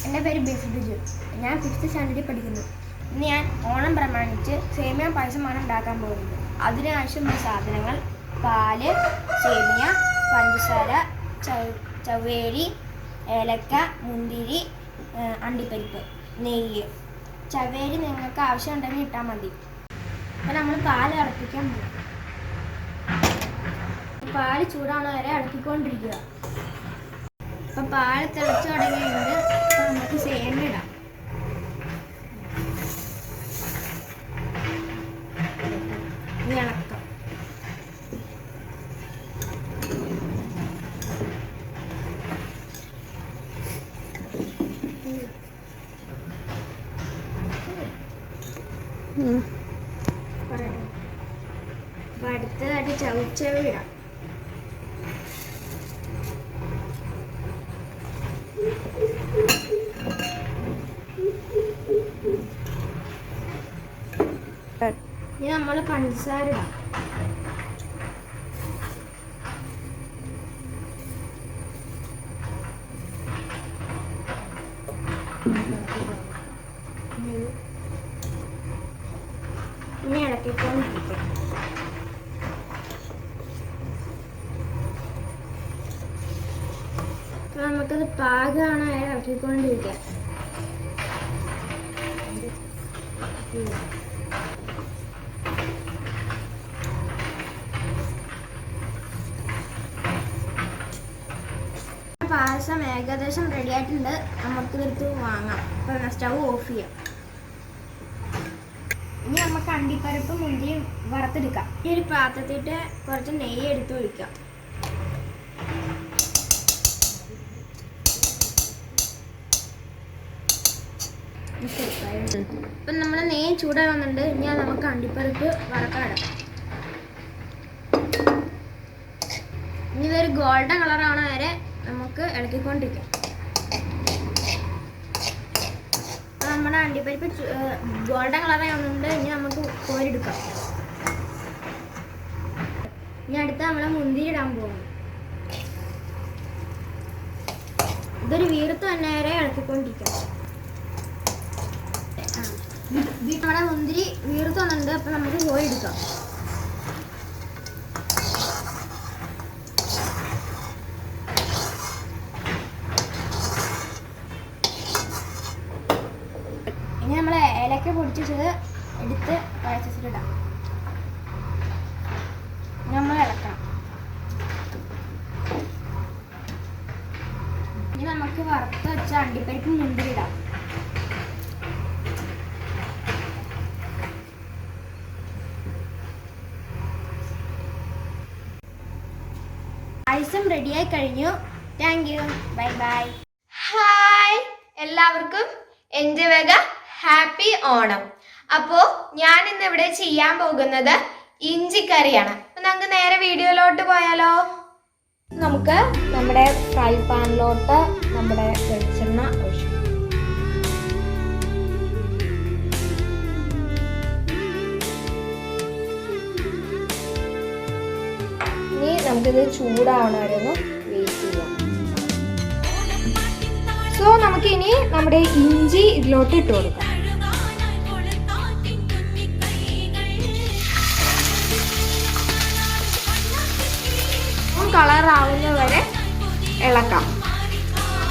എൻ്റെ പേര് ബേസിൽ ബിജു. ഞാൻ 5th സ്റ്റാൻഡേർഡിൽ പഠിക്കുന്നു. ഇന്ന് ഞാൻ ഓണം പ്രമാണിച്ച് സേമിയ പായസമാണ് ഉണ്ടാക്കാൻ പോകുന്നത്. അതിനാവശ്യമായ സാധനങ്ങൾ: പാല്, സേമിയ, പഞ്ചസാര, ചവേരി, ഏലക്ക, മുന്തിരി, അണ്ടിപ്പരിപ്പ്, നെയ്യ്. ചവേരി നിങ്ങൾക്ക് ആവശ്യമുണ്ടെങ്കിൽ ഇട്ടാൽ മതി. അപ്പം നമ്മൾ പാല് തിളപ്പിക്കാൻ പോകും. പാല് ചൂടാണ് വരെ ഇളക്കിക്കൊണ്ടിരിക്കുക. അപ്പം പാല് തിളച്ചു തുടങ്ങിയിട്ട് നമുക്ക് സേമിയ ഇടാം. ഇനി ഇളക്കാം. അപ്പം അടുത്തതായിട്ട് ചവിച്ചവി ഇടാം. ഇനി നമ്മൾ പഞ്ചസാര ഇടാം. ഇനി ഇളക്കിക്കൊണ്ടിരിക്കാം. നമുക്കത് പാകമാണ് ഇളക്കിക്കൊണ്ടിരിക്കാം. ഏകദേശം റെഡി ആയിട്ടുണ്ട്. നമുക്കിതെടുത്ത് വാങ്ങാം. അപ്പം സ്റ്റൗ ഓഫ് ചെയ്യാം. ഇനി നമുക്ക് അണ്ടിപ്പരിപ്പ് മുന്തിരി വറുത്തെടുക്കാം. ഈ ഒരു പാത്രത്തിട്ട് കുറച്ച് നെയ്യ് എടുത്ത് ഒഴിക്കാം. ഇപ്പം നമ്മൾ നെയ്യ് ചൂടായി വന്നിട്ടുണ്ട്. ഇനി നമുക്ക് അണ്ടിപ്പരിപ്പ് വറുക്കാനിടാം. ഇനി ഇതൊരു ഗോൾഡൻ കളറാവണ വരെ നമുക്ക് ഇളക്കിക്കൊണ്ടിരിക്കാം. നമ്മുടെ അണ്ടിപ്പരിപ്പ് ഗോൾഡൻ കളറായി വന്നിട്ടുണ്ട്. ഇനി നമുക്ക് കോരിയെടുക്കാം. ഇനി അടുത്ത നമ്മൾ മുന്തിരി ഇടാൻ പോകും. ഇതൊരു വീർത്ത് തന്നെ വരെ ഇളക്കിക്കൊണ്ടിരിക്കാം. നമ്മുടെ മുന്തിരി വീർത്ത് വന്നിട്ടുണ്ട്. അപ്പം നമുക്ക് കോരിയെടുക്കാം. ഇനി നമ്മൾ ഏലക്ക പൊടിച്ചത് എടുത്ത് പായസത്തിലിടാം. നമ്മൾ ഇളക്കണം. ഇനി നമുക്ക് വറുത്ത് വെച്ച അണ്ടിപ്പരിപ്പ് മുന്തിരി ഇടാം. പായസം റെഡിയായി കഴിഞ്ഞു. Thank you. Bye bye. Hi എല്ലാവർക്കും എൻ്റെ വക ഹാപ്പി ഓണം. അപ്പോൾ ഞാൻ ഇന്ന് ഇവിടെ ചെയ്യാൻ പോകുന്നത് ഇഞ്ചിക്കറിയാണ്. അപ്പം നമുക്ക് നേരെ വീഡിയോയിലോട്ട് പോയാലോ? നമുക്ക് നമ്മുടെ ഫ്രൈ പാനിലോട്ട് നമ്മുടെ വെളിച്ചെണ്ണ ഒഴിച്ചു. ഇനി നമുക്കിത് ചൂടാവണ വരെ ഒന്ന് വെയിറ്റ് ചെയ്യാം. സോ നമുക്കിനി നമ്മുടെ ഇഞ്ചി ഇതിലോട്ട് ഇട്ട് കൊടുക്കാം. കളറാവുന്ന വരെ ഇളക്കാം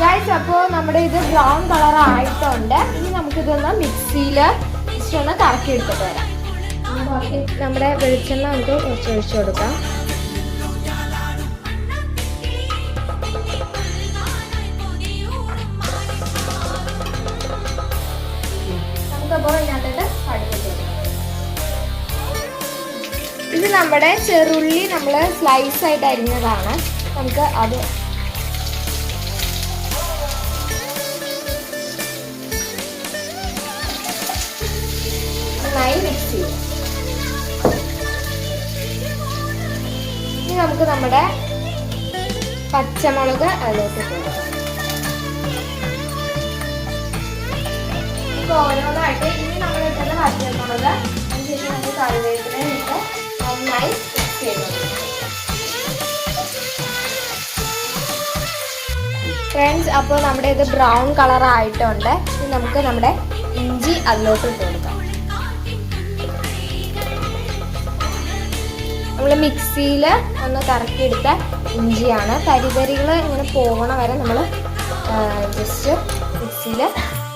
ഗൈസ്. അപ്പോൾ നമ്മുടെ ഇത് ബ്രൗൺ കളർ ആയിട്ടുണ്ട്. ഇനി നമുക്കിതൊന്ന് മിക്സിയിൽ ജസ്റ്റ് ഒന്ന് കറക്കി എടുത്തിട്ട് വരാം. നമ്മുടെ വെളിച്ചെണ്ണ നമുക്ക് കുറച്ച് ഒഴിച്ചു കൊടുക്കാം. നമുക്കപ്പോൾ ഇതിനകത്തോട്ട് കടുക്. ഇത് നമ്മുടെ ചെറുള്ളി നമ്മൾ സ്ലൈസ് ആയിട്ട് അരിഞ്ഞതാണ്. നമുക്ക് അത് നന്നായി മിക്സ് ചെയ്യാം. ഇനി നമുക്ക് നമ്മുടെ പച്ചമുളക് അതിലോട്ട് ഇടുക. നമുക്ക് ഓരോന്നായിട്ട് ഇനി നമ്മൾ ഇട്ടുന്ന പച്ചമുളക് അതിനുശേഷം നമുക്ക് കറിവേപ്പില ഇട്ട് നന്നായി മിക്സ് ചെയ്യണം. ഫ്രണ്ട്സ്, അപ്പോൾ നമ്മുടെ ഇത് ബ്രൗൺ കളർ ആയിട്ടുണ്ട്. ഇനി നമുക്ക് നമ്മുടെ ഇഞ്ചി അതിലോട്ട് ഇട്ട് കൊടുക്കാം. നമ്മൾ മിക്സിയിൽ ഒന്ന് കറക്കിയെടുത്ത ഇഞ്ചിയാണ്. തരിതരികൾ ഇങ്ങനെ പോകണ വരെ നമ്മൾ ജസ്റ്റ് മിക്സിയിൽ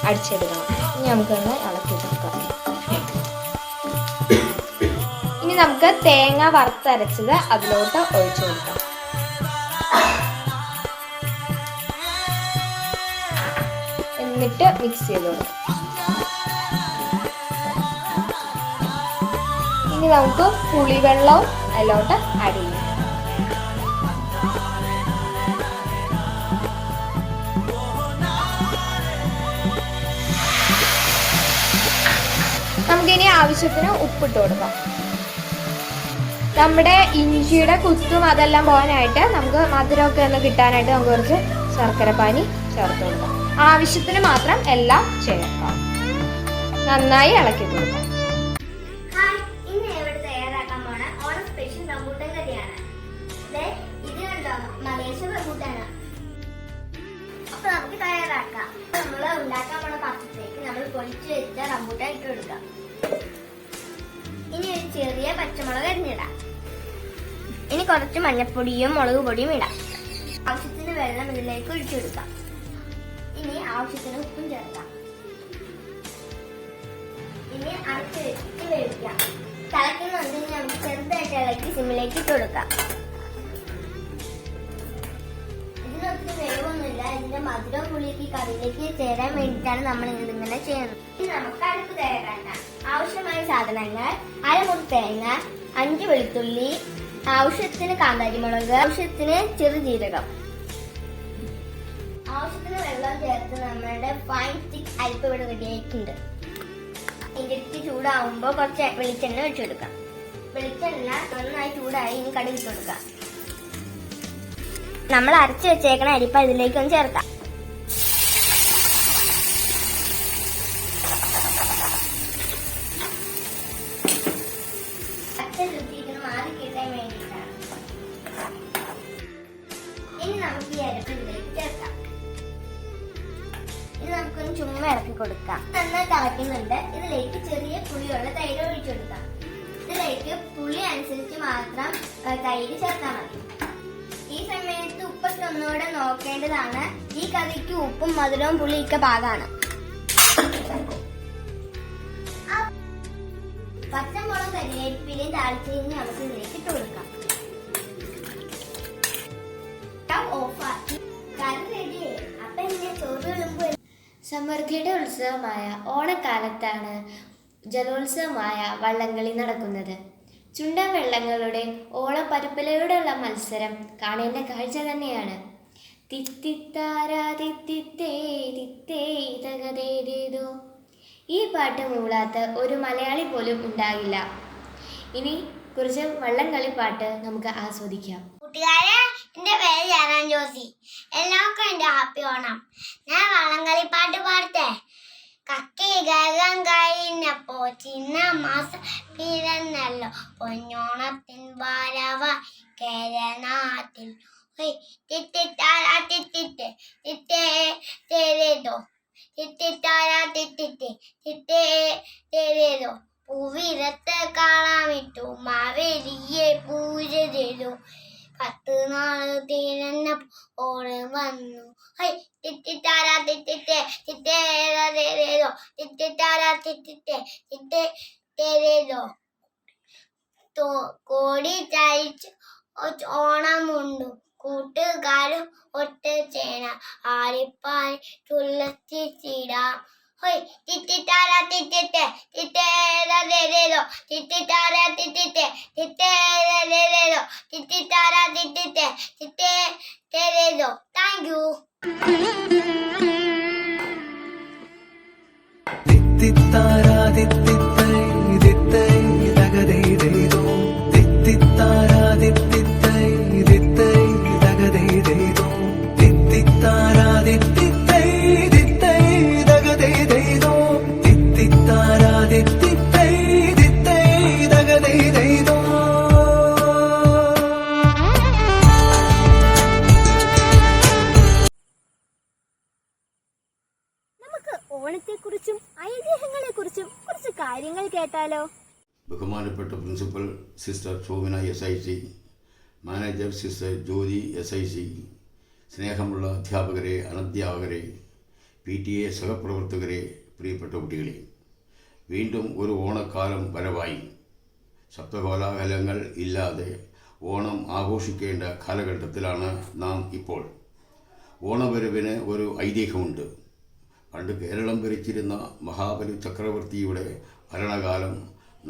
അടിച്ചെടുക്കണം. ഇനി നമുക്കൊന്ന് ഇളക്കിയെടുക്കാം. ഇനി നമുക്ക് തേങ്ങ വറുത്തരച്ചത് അതിലോട്ട് ഒഴിച്ചു കൊടുക്കാം. എന്നിട്ട് മിക്സ് ചെയ്ത് കൊടുക്കാം. ഇനി നമുക്ക് പുളിവെള്ളവും അതിലോട്ട് ആഡ് ചെയ്യാം. നമുക്കിനി ആവശ്യത്തിന് ഉപ്പിട്ട് കൊടുക്കാം. നമ്മുടെ ഇഞ്ചിയുടെ കുത്തും അതെല്ലാം പോകാനായിട്ട് നമുക്ക് മധുരമൊക്കെ ഒന്ന് കിട്ടാനായിട്ട് നമുക്ക് കുറച്ച് ശർക്കര പാനി ചേർത്ത് കൊടുക്കാം. ആവശ്യത്തിന് മാത്രം എല്ലാം ചേർക്കാം. നന്നായി ഇളക്കി കൊടുക്കാം. ഹായ്, ഇന്ന് ഇവിടെ തയ്യാറാക്കാൻ പോണ ഓണം സ്പെഷ്യൽ റംബൂട്ടാൻ കറിയാണ്. ഇത് കണ്ടോ, മലേഷ്യ റംബൂട്ടാണ്. അപ്പൊ നമുക്ക് തയ്യാറാക്കാം. നമ്മൾ ഉണ്ടാക്കാൻ പോണ പാത്രത്തിലേക്ക് നമ്മൾ പൊളിച്ചു വെച്ച റംബൂട്ടാൻ ഇട്ട് കൊടുക്കാം. ഇനി ഒരു ചെറിയ പച്ചമുളക് അരിഞ്ഞിടാം. ഇനി കുറച്ച് മഞ്ഞപ്പൊടിയും മുളക് പൊടിയും ഇടാം. ആവശ്യത്തിന് വെള്ളം ഇതിലേക്ക് ഒഴിച്ചു കൊടുക്കാം. ഇനി ആവശ്യത്തിന് ഉപ്പും ചേർക്കാം. ഇനി അടച്ച് വെച്ചിട്ട് വേവിക്കാം. തിളയ്ക്കുന്നുണ്ടെങ്കിൽ നമുക്ക് ചെറുതായിട്ട് ഇളക്കി സിമ്മിലേക്ക് ഇട്ട് കൊടുക്കാം. ഇതിനൊത്തിരി വേവൊന്നുമില്ല. ഇതിന്റെ ഇതിന്റെ മധുരവും പുളിയൊക്കെ ഈ കറിയിലേക്ക് ചേരാൻ വേണ്ടിയിട്ടാണ് നമ്മൾ ഇതിങ്ങനെ ചെയ്യുന്നത്. ഇനി നമുക്ക് അടുപ്പ് തയ്യാറാക്കാം. ആവശ്യമായ സാധനങ്ങൾ: അരമുറി തേങ്ങ, 5 വെളുത്തുള്ളി, ആവശ്യത്തിന് കാന്താരിമുളക്, ആവശ്യത്തിന് ചെറുജീരകം, ആവശ്യത്തിന് വെള്ളം ചേർത്ത് നമ്മുടെ ഫൈൻ സ്റ്റിക്ക് അരിപ്പ് ഇവിടെ റെഡിയായിട്ടുണ്ട്. ഇതിട്ട് ചൂടാവുമ്പോൾ കുറച്ച് വെളിച്ചെണ്ണ ഒഴിച്ചു കൊടുക്കാം. വെളിച്ചെണ്ണ നന്നായി ചൂടായി ഇനി കടുക് ഇട്ട് കൊടുക്കാം. നമ്മൾ അരച്ചു വെച്ചേക്കണ അരിപ്പ ഇതിലേക്ക് ഒന്ന് ചേർക്കാം. മാറി കിട്ടാൻ വേണ്ടിയിട്ടാണ്. ഇനി നമുക്ക് ഈ അരപ്പ് ഇതിലേക്ക് ചേർക്കാം. ഇത് നമുക്കൊന്ന് ചുമ്മാ ഇറക്കി കൊടുക്കാം. നന്നായി തിളയ്ക്കുന്നുണ്ട്. ഇതിലേക്ക് ചെറിയ പുളിയുള്ള തൈര് ഒഴിച്ചു കൊടുക്കാം. ഇതിലേക്ക് പുളി അനുസരിച്ച് മാത്രം തൈര് ചേർത്താൽ മതി. ഈ സമയത്ത് ഉപ്പൊക്കെ ഒന്നുകൂടെ നോക്കേണ്ടതാണ്. ഈ കറിക്ക് ഉപ്പും മധുരവും പുളിയൊക്കെ പാകാണ്. പച്ചമുളക് കരിവേപ്പിലയും താളിച്ചതിന് നമുക്ക് ഇതിലേക്ക് ഇട്ട് കൊടുക്കാം. ഓഫാക്കി കറി റെഡിയായി. അപ്പൊ എന്നെ ചോറ് വിളമ്പ്. സമൃദ്ധിയുടെ ഉത്സവമായ ഓണക്കാലത്താണ് ജലോത്സവമായ വള്ളംകളി നടക്കുന്നത്. ചുണ്ടൻ വെള്ളങ്ങളുടെ ഓണപ്പരപ്പിലൂടെയുള്ള മത്സരം കാണേണ്ട കാഴ്ച തന്നെയാണ്. തിത്തിത്താരാ തിത്തിത്തേ തിത്തേ തകതേതേതോ. ഈ പാട്ട് മൂളാത്ത ഒരു മലയാളി പോലും ഉണ്ടാകില്ല. ഇനി കുറച്ച് വള്ളംകളി പാട്ട് നമുക്ക് ആസ്വദിക്കാം. കൂട്ടുകാരെ, എന്റെ പേര് ജാനാൻ ജോസി. എല്ലാവർക്കും എന്റെ ഹാപ്പി ഓണം. ഞാൻ വള്ളംകളിപ്പാട്ട് പാടട്ടെ. കക്കികരം കഴിഞ്ഞപ്പോ ചിന്ന മാസം പിറന്നല്ലോ പൊന്നോണത്തിൻ വരവ കേരളത്തിൽ. തിത്തിത്താരാ തിത്തിത്തേ തിത്തേ തേരേതോ തിത്തിത്താരാ തിത്തിത്തേ തിത്തേ തേരേതോ. പൂവിരത്ത് കാണാമിട്ടു മാവേലിയെ പൂജ ചെയ്തു. 10 നാള് തിരഞ്ഞ ഓണം വന്നു. തിത്തിത്താരാ തിത്തിത്തേ തിത്തേരേതോ തിത്തിത്താരാ തിത്തിത്തേ തിത്തേ തേരേതോ. കോടി ചായച്ചു ഓണമുണ്ടു കൂട്ടുകാരും ഒട്ട് ചേന ആരിപ്പാരി തുളസിച്ചിടാം. തിത്തിത്താരാ തിത്തിത്തേ തിത്തേരേതോ തിത്തിത്താരാ തിത്തിത്തേ തിത്തേരേതോ തിത്തിത്താരാ തിത്തിത്തേ തിത്തേ തേരേതോ. Thank you. തിത്തിത്താരാ തിത്തിത്തൈ തിത്തൈ തകതേതേതോ തിത്തിത്താരാ തിത്തിത്തൈ തിത്തൈ തകതേതേതോ തിത്തിത്താരാ തിത്തിത്തൈ തിത്തൈ തകതേതേതോ തിത്തിത്താരാ തിത്തിത്തൈ തിത്തൈ തകതേതേതോ. നമുക്ക് ഓണത്തെക്കുറിച്ചും ഐതിഹ്യങ്ങളെക്കുറിച്ചും കുറച്ച് കാര്യങ്ങൾ കേട്ടാലോ? ബഹുമാനപ്പെട്ട principal sister Shobhana SIC, manager sister Jyothi SIC, സ്നേഹമുള്ള അധ്യാപകരെ, അനധ്യാപകരെ, PTA സഹപ്രവർത്തകരെ, പ്രിയപ്പെട്ട കുട്ടികളെ, വീണ്ടും ഒരു ഓണക്കാലം വരവായി. ശബ്ദകോലാഹലങ്ങൾ ഇല്ലാതെ ഓണം ആഘോഷിക്കേണ്ട കാലഘട്ടത്തിലാണ് നാം ഇപ്പോൾ. ഓണവരവിന് ഒരു ഐതിഹ്യമുണ്ട്. പണ്ട് കേരളം ഭരിച്ചിരുന്ന മഹാബലി ചക്രവർത്തിയുടെ ഭരണകാലം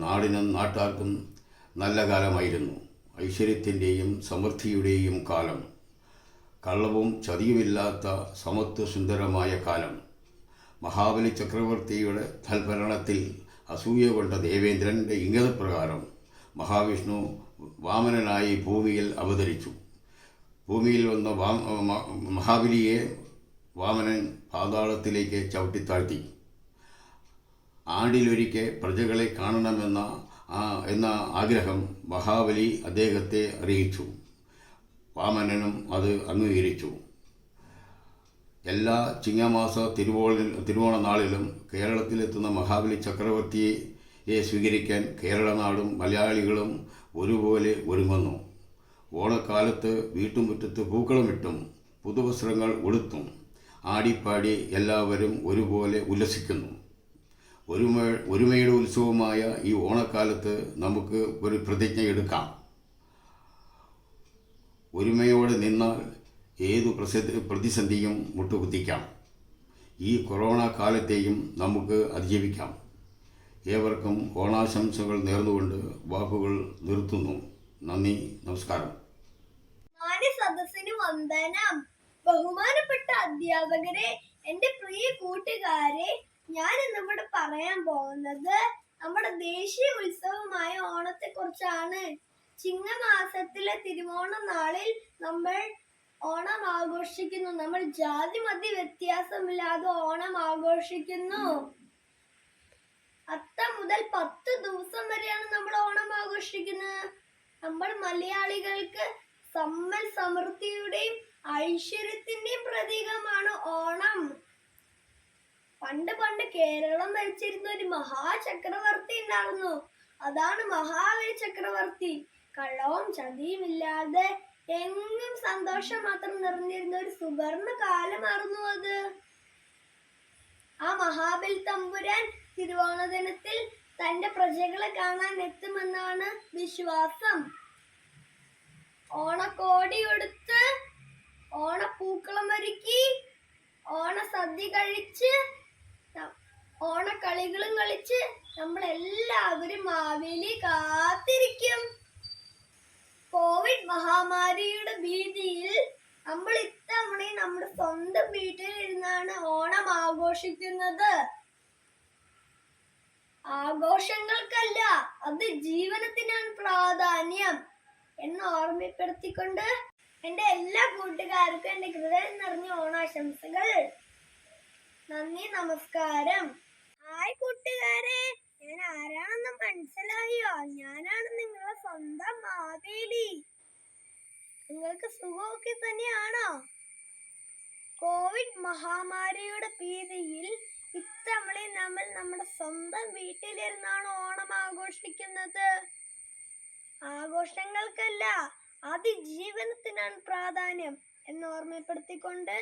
നാടിനും നാട്ടാർക്കും നല്ല കാലമായിരുന്നു. ഐശ്വര്യത്തിൻ്റെയും സമൃദ്ധിയുടെയും കാലം. കള്ളവും ചതിയുമില്ലാത്ത സമത്വസുന്ദരമായ കാലം. മഹാബലി ചക്രവർത്തിയുടെ തൽഭരണത്തിൽ അസൂയ കൊണ്ട ദേവേന്ദ്രൻ്റെ ഇംഗിതപ്രകാരം മഹാവിഷ്ണു വാമനനായി ഭൂമിയിൽ അവതരിച്ചു. ഭൂമിയിൽ വന്ന മഹാബലിയെ വാമനൻ പാതാളത്തിലേക്ക് ചവിട്ടിത്താഴ്ത്തി. ആണ്ടിലൊരിക്കൽ പ്രജകളെ കാണണമെന്ന ആഗ്രഹം മഹാബലി അദ്ദേഹത്തെ അറിയിച്ചു. വാമനനും അത് അംഗീകരിച്ചു. എല്ലാ ചിങ്ങമാസ തിരുവോണ നാളിലും കേരളത്തിലെത്തുന്ന മഹാബലി ചക്രവർത്തിയെ സ്വീകരിക്കാൻ കേരളനാടും മലയാളികളും ഒരുപോലെ ഒരുങ്ങുന്നു. ഓണക്കാലത്ത് വീട്ടുമുറ്റത്ത് പൂക്കളമിട്ടും പുതുവസ്ത്രങ്ങൾ ഉടുത്തും ആടിപ്പാടി എല്ലാവരും ഒരുപോലെ ഉല്ലസിക്കുന്നു. ഒരുമയുടെ ഉത്സവമായ ഈ ഓണക്കാലത്ത് നമുക്ക് ഒരു പ്രതിജ്ഞ എടുക്കാം. ഒരുമയോടെ നിന്നാൽ ഏതു പ്രതിസന്ധിയും മുട്ടുകുത്തിക്കാം. ഈ കൊറോണ കാലത്തെയും നമുക്ക് അതിജീവിക്കാം. ഏവർക്കും ഓണാശംസകൾ നേർന്നുകൊണ്ട് വാക്കുകൾ നിർത്തുന്നു. നന്ദി, നമസ്കാരം. സദസ്സിന് വന്ദനം. ബഹുമാനപ്പെട്ട അധ്യാപകരെ, എന്റെ പ്രിയ കൂട്ടുകാരെ, ഞാൻ ഇന്നിവിടെ പറയാൻ പോകുന്നത് നമ്മുടെ ദേശീയ ഉത്സവമായ ഓണത്തെ കുറിച്ചാണ്. ചിങ്ങമാസത്തിലെ തിരുവോണ നാളിൽ നമ്മൾ ഓണം ആഘോഷിക്കുന്നു. നമ്മൾ ജാതി മതി വ്യത്യാസമില്ലാതെ ഓണം ആഘോഷിക്കുന്നു. അത്തം മുതൽ 10 ദിവസം വരെയാണ് നമ്മൾ ഓണം ആഘോഷിക്കുന്നത്. നമ്മൾ മലയാളികൾക്ക് സമ്പൽ സമൃദ്ധിയുടെയും ഐശ്വര്യത്തിന്റെയും പ്രതീകമാണ് ഓണം. പണ്ട് കേരളം ഭരിച്ചിരുന്ന ഒരു മഹാചക്രവർത്തി ഉണ്ടായിരുന്നു. അതാണ് മഹാബലി ചക്രവർത്തി. കള്ളവും ചതിയും ഇല്ലാതെ എങ്ങും സന്തോഷം മാത്രം നിറഞ്ഞിരുന്ന ഒരു സുവർണ കാലമായിരുന്നു അത്. ആ മഹാബലി തമ്പുരാൻ തിരുവോണ ദിനത്തിൽ തന്റെ പ്രജകളെ കാണാൻ എത്തുമെന്നാണ് വിശ്വാസം. ഓണക്കോടിയെടുത്ത്, ഓണപ്പൂക്കളം ഒരുക്കി, ഓണസദ്യ കഴിച്ച്, ഓണക്കളികളും കളിച്ച് നമ്മളെല്ലാവരും മാവേലി കാത്തിരിക്കും. കോവിഡ് മഹാമാരിയുടെ ഭീതിയിൽ നമ്മൾ ഇത്തവണയും നമ്മുടെ സ്വന്തം വീട്ടിലിരുന്നാണ് ഓണം ആഘോഷിക്കുന്നത്. ആഘോഷങ്ങൾക്കല്ല, അത് ജീവനത്തിനാണ് പ്രാധാന്യം എന്ന് ഓർമ്മപ്പെടുത്തിക്കൊണ്ട് എന്റെ എല്ലാ കൂട്ടുകാർക്കും എന്റെ ഹൃദയം നിറഞ്ഞ ഓണാശംസകൾ. നന്ദി, നമസ്കാരം. ഹായ് കൂട്ടുകാരെ, ഞാൻ ആരാണെന്ന് മനസ്സിലായോ? ഞാനാണ് നിങ്ങളെ സ്വന്തം മാവേലി. നിങ്ങൾക്ക് സുഖമൊക്കെ തന്നെയാണോ? കോവിഡ് മഹാമാരിയുടെ ഭീതിയിൽ ഇത്തവണ നമ്മൾ നമ്മുടെ സ്വന്തം വീട്ടിലിരുന്നാണ് ഓണം ആഘോഷിക്കുന്നത്. ആഘോഷങ്ങൾക്കല്ല, അതിജീവനത്തിനാണ് പ്രാധാന്യം എന്ന് ഓർമ്മപ്പെടുത്തിക്കൊണ്ട്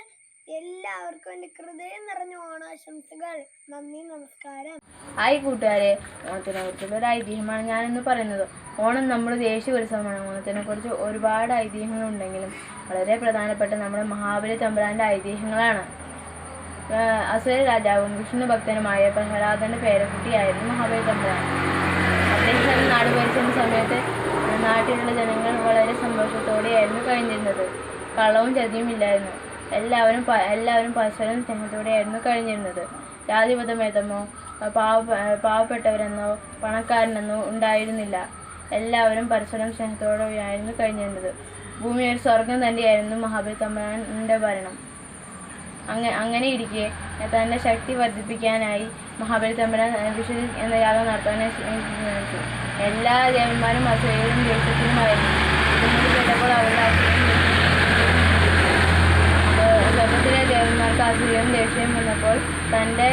എല്ലാവർക്കും എൻ്റെ ഹൃദയം നിറഞ്ഞ ഓണാശംസകൾ. നന്ദി, നമസ്കാരം. ഹായ് കൂട്ടുകാരെ, ഓണത്തിനെ കുറിച്ചുള്ള ഒരു ഐതിഹ്യമാണ് ഞാനിന്ന് പറയുന്നത്. ഓണം നമ്മുടെ ദേശീയ ഉത്സവമാണ്. ഓണത്തിനെ കുറിച്ച് ഒരുപാട് ഐതിഹ്യങ്ങളുണ്ടെങ്കിലും വളരെ പ്രധാനപ്പെട്ട നമ്മുടെ മഹാബലി തമ്പുരാന്റെ ഐതിഹ്യങ്ങളാണ്. അസുര രാജാവും വിഷ്ണു ഭക്തനുമായ പ്രഹ്ലാദന്റെ പേരക്കുട്ടിയായിരുന്നു മഹാബലി തമ്പുരാൻ. അദ്ദേഹം നാട് ഭരിച്ചിരുന്ന സമയത്ത് നാട്ടിലുള്ള ജനങ്ങൾ വളരെ സന്തോഷത്തോടെയായിരുന്നു കഴിഞ്ഞിരുന്നത്. കള്ളവും ചതിയും ഇല്ലായിരുന്നു. എല്ലാവരും പരസ്പരം സ്നേഹത്തോടെയായിരുന്നു കഴിഞ്ഞിരുന്നത്. ജാതിമതഭേദമോ പാവപ്പെട്ടവരെന്നോ പണക്കാരനെന്നോ ഉണ്ടായിരുന്നില്ല. എല്ലാവരും പരസ്പരം സ്നേഹത്തോടെയായിരുന്നു കഴിഞ്ഞിരുന്നത്. ഭൂമി ഒരു സ്വർഗം തന്നെയായിരുന്നു മഹാബലി തമ്പുരാന്റെ ഭരണം. അങ്ങനെ ഇരിക്കെ തന്റെ ശക്തി വർദ്ധിപ്പിക്കാനായി മഹാബലി തമ്പുരാൻ വിഷുതി എന്ന യാഗം നടത്താനായി തീരുമാനിച്ചു. എല്ലാ ദേവന്മാരും അസൂയയിലും ദേഷ്യത്തിലുമായിരുന്നു. ഇതിനോട് കേട്ടപ്പോൾ അവരുടെ സ്വർഗത്തിലെ ദേവന്മാർക്ക് അസൂയയും ദേഷ്യവും വന്നപ്പോൾ തൻ്റെ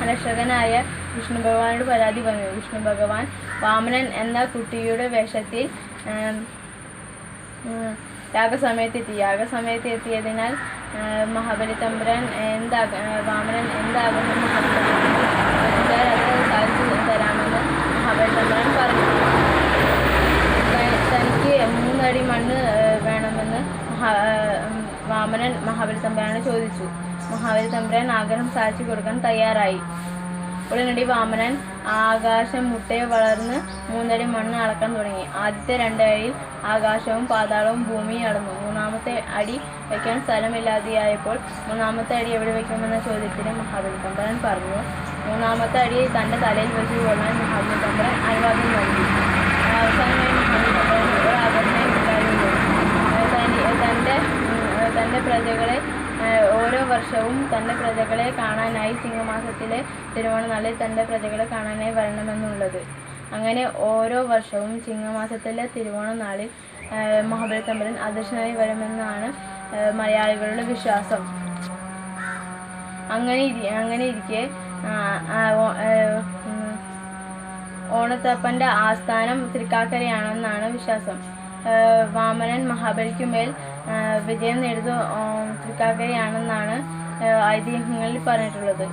രക്ഷകനായ വിഷ്ണു ഭഗവാനോട് പരാതി പറഞ്ഞു. വിഷ്ണു ഭഗവാൻ വാമനൻ എന്ന കുട്ടിയുടെ വേഷത്തിൽ യാഗസമയത്ത് എത്തിയതിനാൽ മഹാബലി തമ്പുരാൻ വാമനൻ എന്താകുമെന്ന് സാധിച്ചു തരാമെന്ന് മഹാബലി തമ്പുരാൻ പറഞ്ഞു. തനിക്ക് 3 അടി മണ്ണ് വേണമെന്ന് വാമനൻ മഹാബലി തമ്പുരാനോട് ചോദിച്ചു. മഹാബലി തമ്പുരാൻ ആഗ്രഹം സാധിച്ചു കൊടുക്കാൻ തയ്യാറായി. ഉടനടി വാമനൻ ആകാശം മുട്ടയെ വളർന്ന് 3 അടി മണ്ണ് അളക്കാൻ തുടങ്ങി. ആദ്യത്തെ 2 അടിയിൽ ആകാശവും പാതാളവും ഭൂമിയും അളന്നു. 3-ാമത്തെ അടി വയ്ക്കാൻ സ്ഥലമില്ലാതെയായപ്പോൾ 3-ാമത്തെ അടി എവിടെ വയ്ക്കുമെന്ന ചോദ്യത്തിന് മഹാബലി തമ്പുരാൻ പറഞ്ഞു. 3-ാമത്തെ അടി തൻ്റെ തലയിൽ വെച്ച് കൊള്ളാൻ മഹാബലി തമ്പുരാൻ അനുവാദം നൽകി. അവസാനമായി മഹാബലി തമ്പുരാൻ ഒരു ആഗ്രഹം ഉണ്ടായിരുന്നു. തൻ്റെ പ്രജകളെ ഓരോ വർഷവും തൻ്റെ പ്രജകളെ കാണാനായി ചിങ്ങമാസത്തിലെ തിരുവോണ നാളിൽ തൻ്റെ പ്രജകളെ കാണാനായി വരണമെന്നുള്ളത്. അങ്ങനെ ഓരോ വർഷവും ചിങ്ങമാസത്തിലെ തിരുവോണ നാളിൽ മഹാബലി തമ്പുരാൻ അദൃശ്യനായി വരുമെന്നാണ് മലയാളികളുടെ വിശ്വാസം. അങ്ങനെ ഇരിക്കെ ഓണത്തപ്പൻ്റെ ആസ്ഥാനം തൃക്കാക്കരയാണെന്നാണ് വിശ്വാസം. വാമനൻ മഹാബലിക്കുമേൽ വിജയം നേടുന്നത് തൃക്കാക്കരയാണെന്നാണ് ഐതിഹ്യങ്ങളിൽ പറഞ്ഞിട്ടുള്ളത്.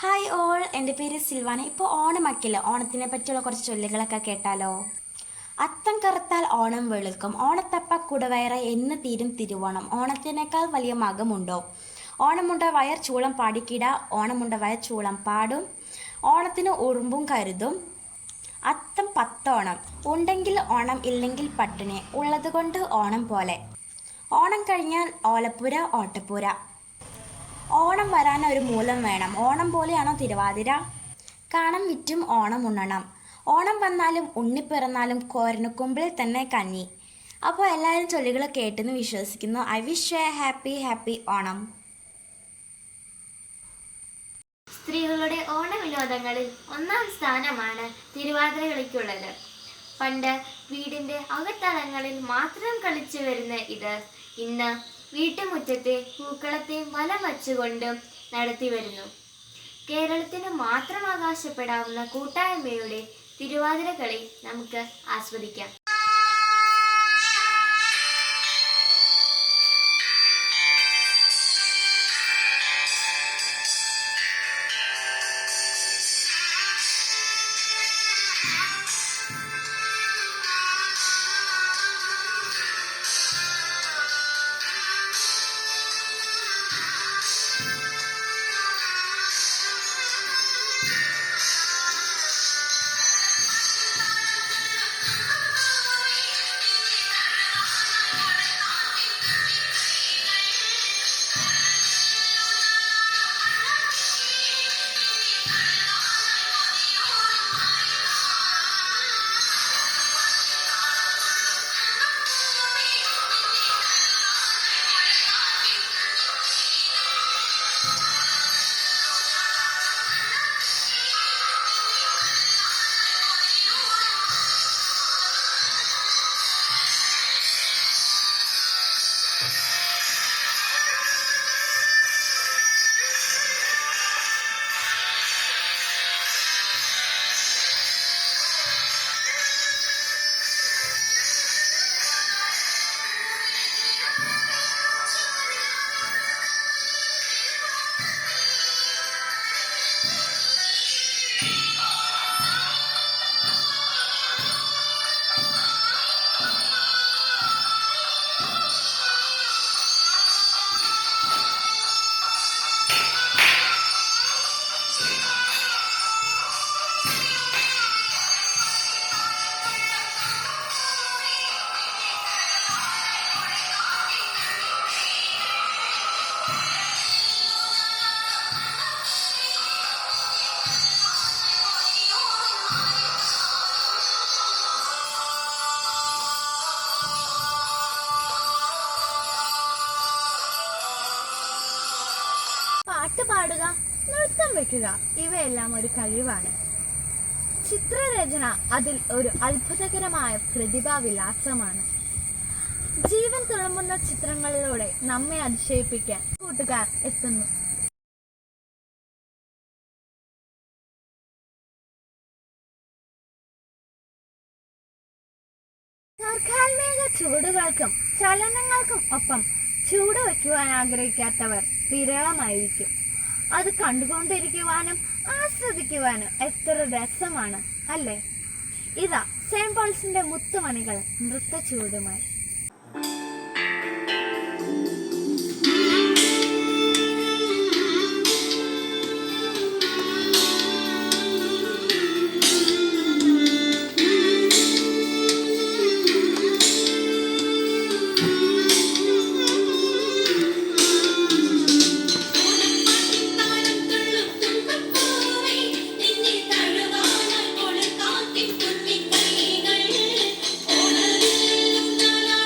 ഹായ് ഓൾ, എൻ്റെ പേര് സിൽവാന. ഇപ്പോൾ ഓണമൊക്കെയല്ലോ, ഓണത്തിനെ പറ്റിയുള്ള കുറച്ച് ചൊല്ലുകളൊക്കെ കേട്ടാലോ? അത്തം കറുത്താൽ ഓണം വെളുക്കും, ഓണത്തപ്പ കുടവയറ എന്ന് തീരും തിരുവോണം, ഓണത്തിനേക്കാൾ വലിയ മകമുണ്ടോ? ഓണമുണ്ട വയർ ചൂളം പാടിക്കിട, ഓണമുണ്ട വയർ ചൂളം പാടും, ഓണത്തിന് ഉറുമ്പും കരുതും. അത്തം പത്തോണം, ഉണ്ടെങ്കിൽ ഓണം ഇല്ലെങ്കിൽ പട്ടിണി, ഉള്ളതുകൊണ്ട് ഓണം പോലെ. ഓണം കഴിഞ്ഞാൽ ഓലപ്പുര ഓട്ടപ്പുര, ഓണം വരാൻ ഒരു മൂലം വേണം, ഓണം പോലെയാണോ തിരുവാതിര? കാണം വിറ്റും ഓണം ഉണ്ണണം, ഓണം വന്നാലും ഉണ്ണിപ്പിറന്നാലും കോരനുക്കുമ്പിൽ തന്നെ കഞ്ഞി. അപ്പോൾ എല്ലാവരും ചൊല്ലികൾ കേട്ടെന്ന് വിശ്വസിക്കുന്നു. I wish you A happy Onam. സ്ത്രീകളുടെ ഓണവിനോദങ്ങളിൽ ഒന്നാം സ്ഥാനമാണ് തിരുവാതിര കളിക്കുള്ളത്. പണ്ട് വീടിൻ്റെ അകത്തളങ്ങളിൽ മാത്രം കളിച്ചു വരുന്ന ഇത് ഇന്ന് വീട്ടുമുറ്റത്തെ പൂക്കളത്തെ വലം വച്ചുകൊണ്ടും നടത്തി വരുന്നു. കേരളത്തിന് മാത്രം അവകാശപ്പെടാവുന്ന കൂട്ടായ്മയുടെ തിരുവാതിര കളി നമുക്ക് ആസ്വദിക്കാം. പാട്ട് പാടുക, നൃത്തം വെക്കുക, ഇവയെല്ലാം ഒരു കഴിവാണ്. ചിത്രരചന അതിൽ ഒരു അത്ഭുതകരമായ പ്രതിഭാവിലാസമാണ്. ജീവൻ തുളുമ്പുന്ന ചിത്രങ്ങളിലൂടെ നമ്മെ അതിശയിപ്പിക്കാൻ കൂട്ടുകാർ എത്തുന്നു. സർക്കാൽമേഘ ചുവടുകൾക്കും ചലനങ്ങൾക്കും ഒപ്പം ചൂട് വയ്ക്കുവാൻ ആഗ്രഹിക്കാത്തവർ വിരളമായിരിക്കും. അത് കണ്ടുകൊണ്ടിരിക്കുവാനും ആസ്വദിക്കുവാനും എത്ര രസമാണ് അല്ലേ? ഇതാ സെയിന്റ് പോൾസിന്റെ മുത്തുമണികൾ നൃത്ത ചുവടുമായി. ഓണ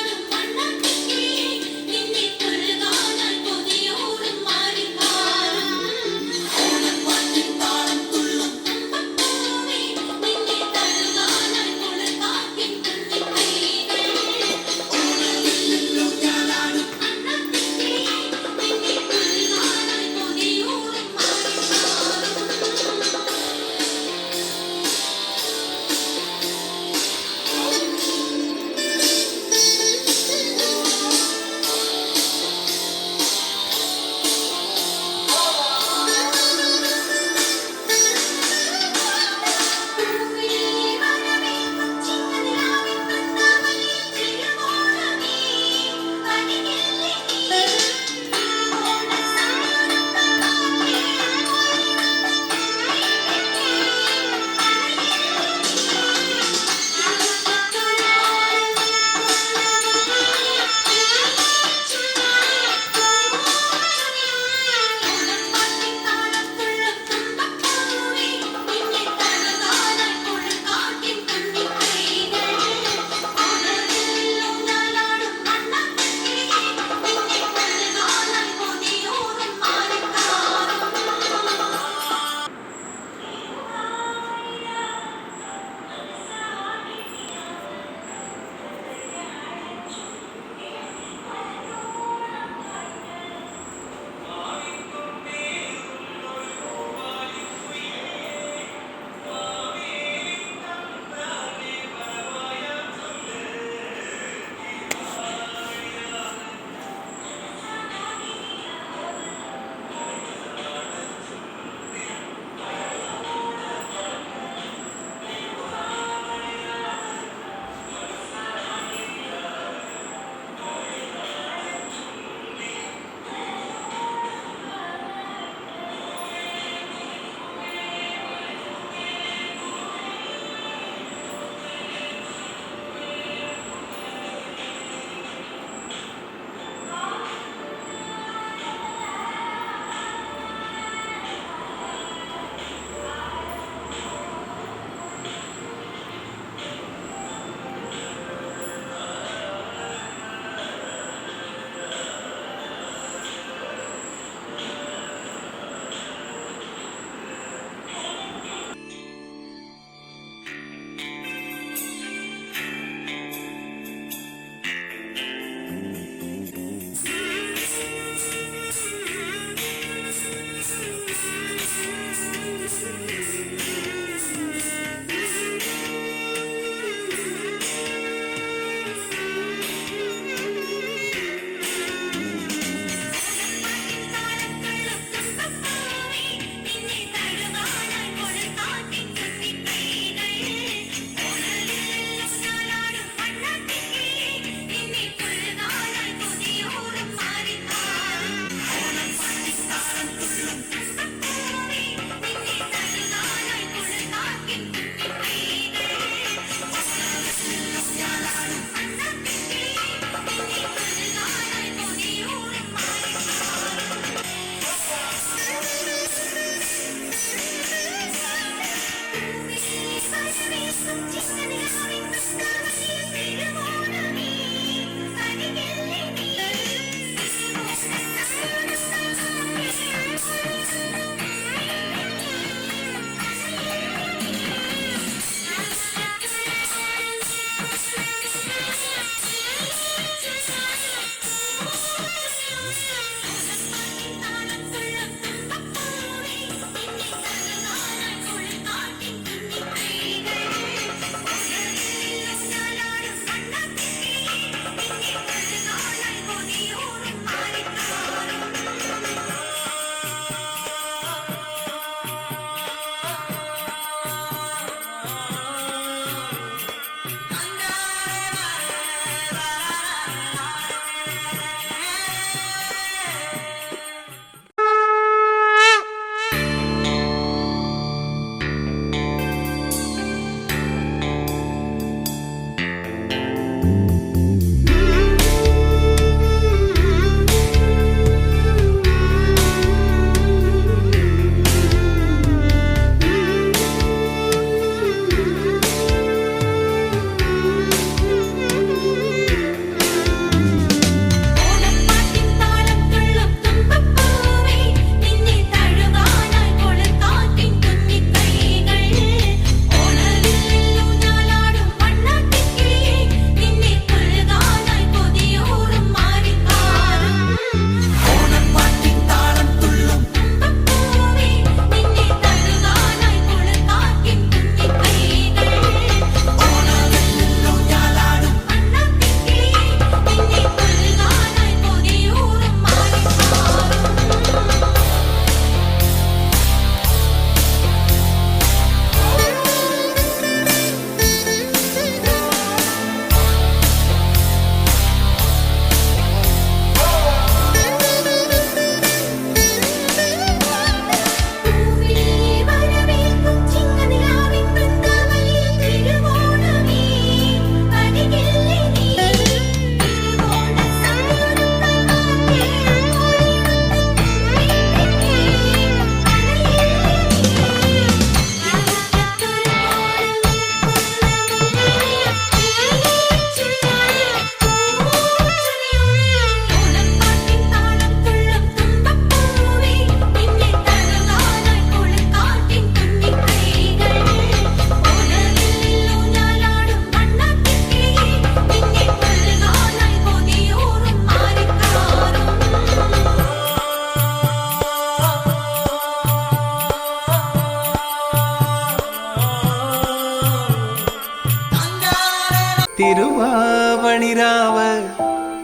തിരുവാവണിരാവ്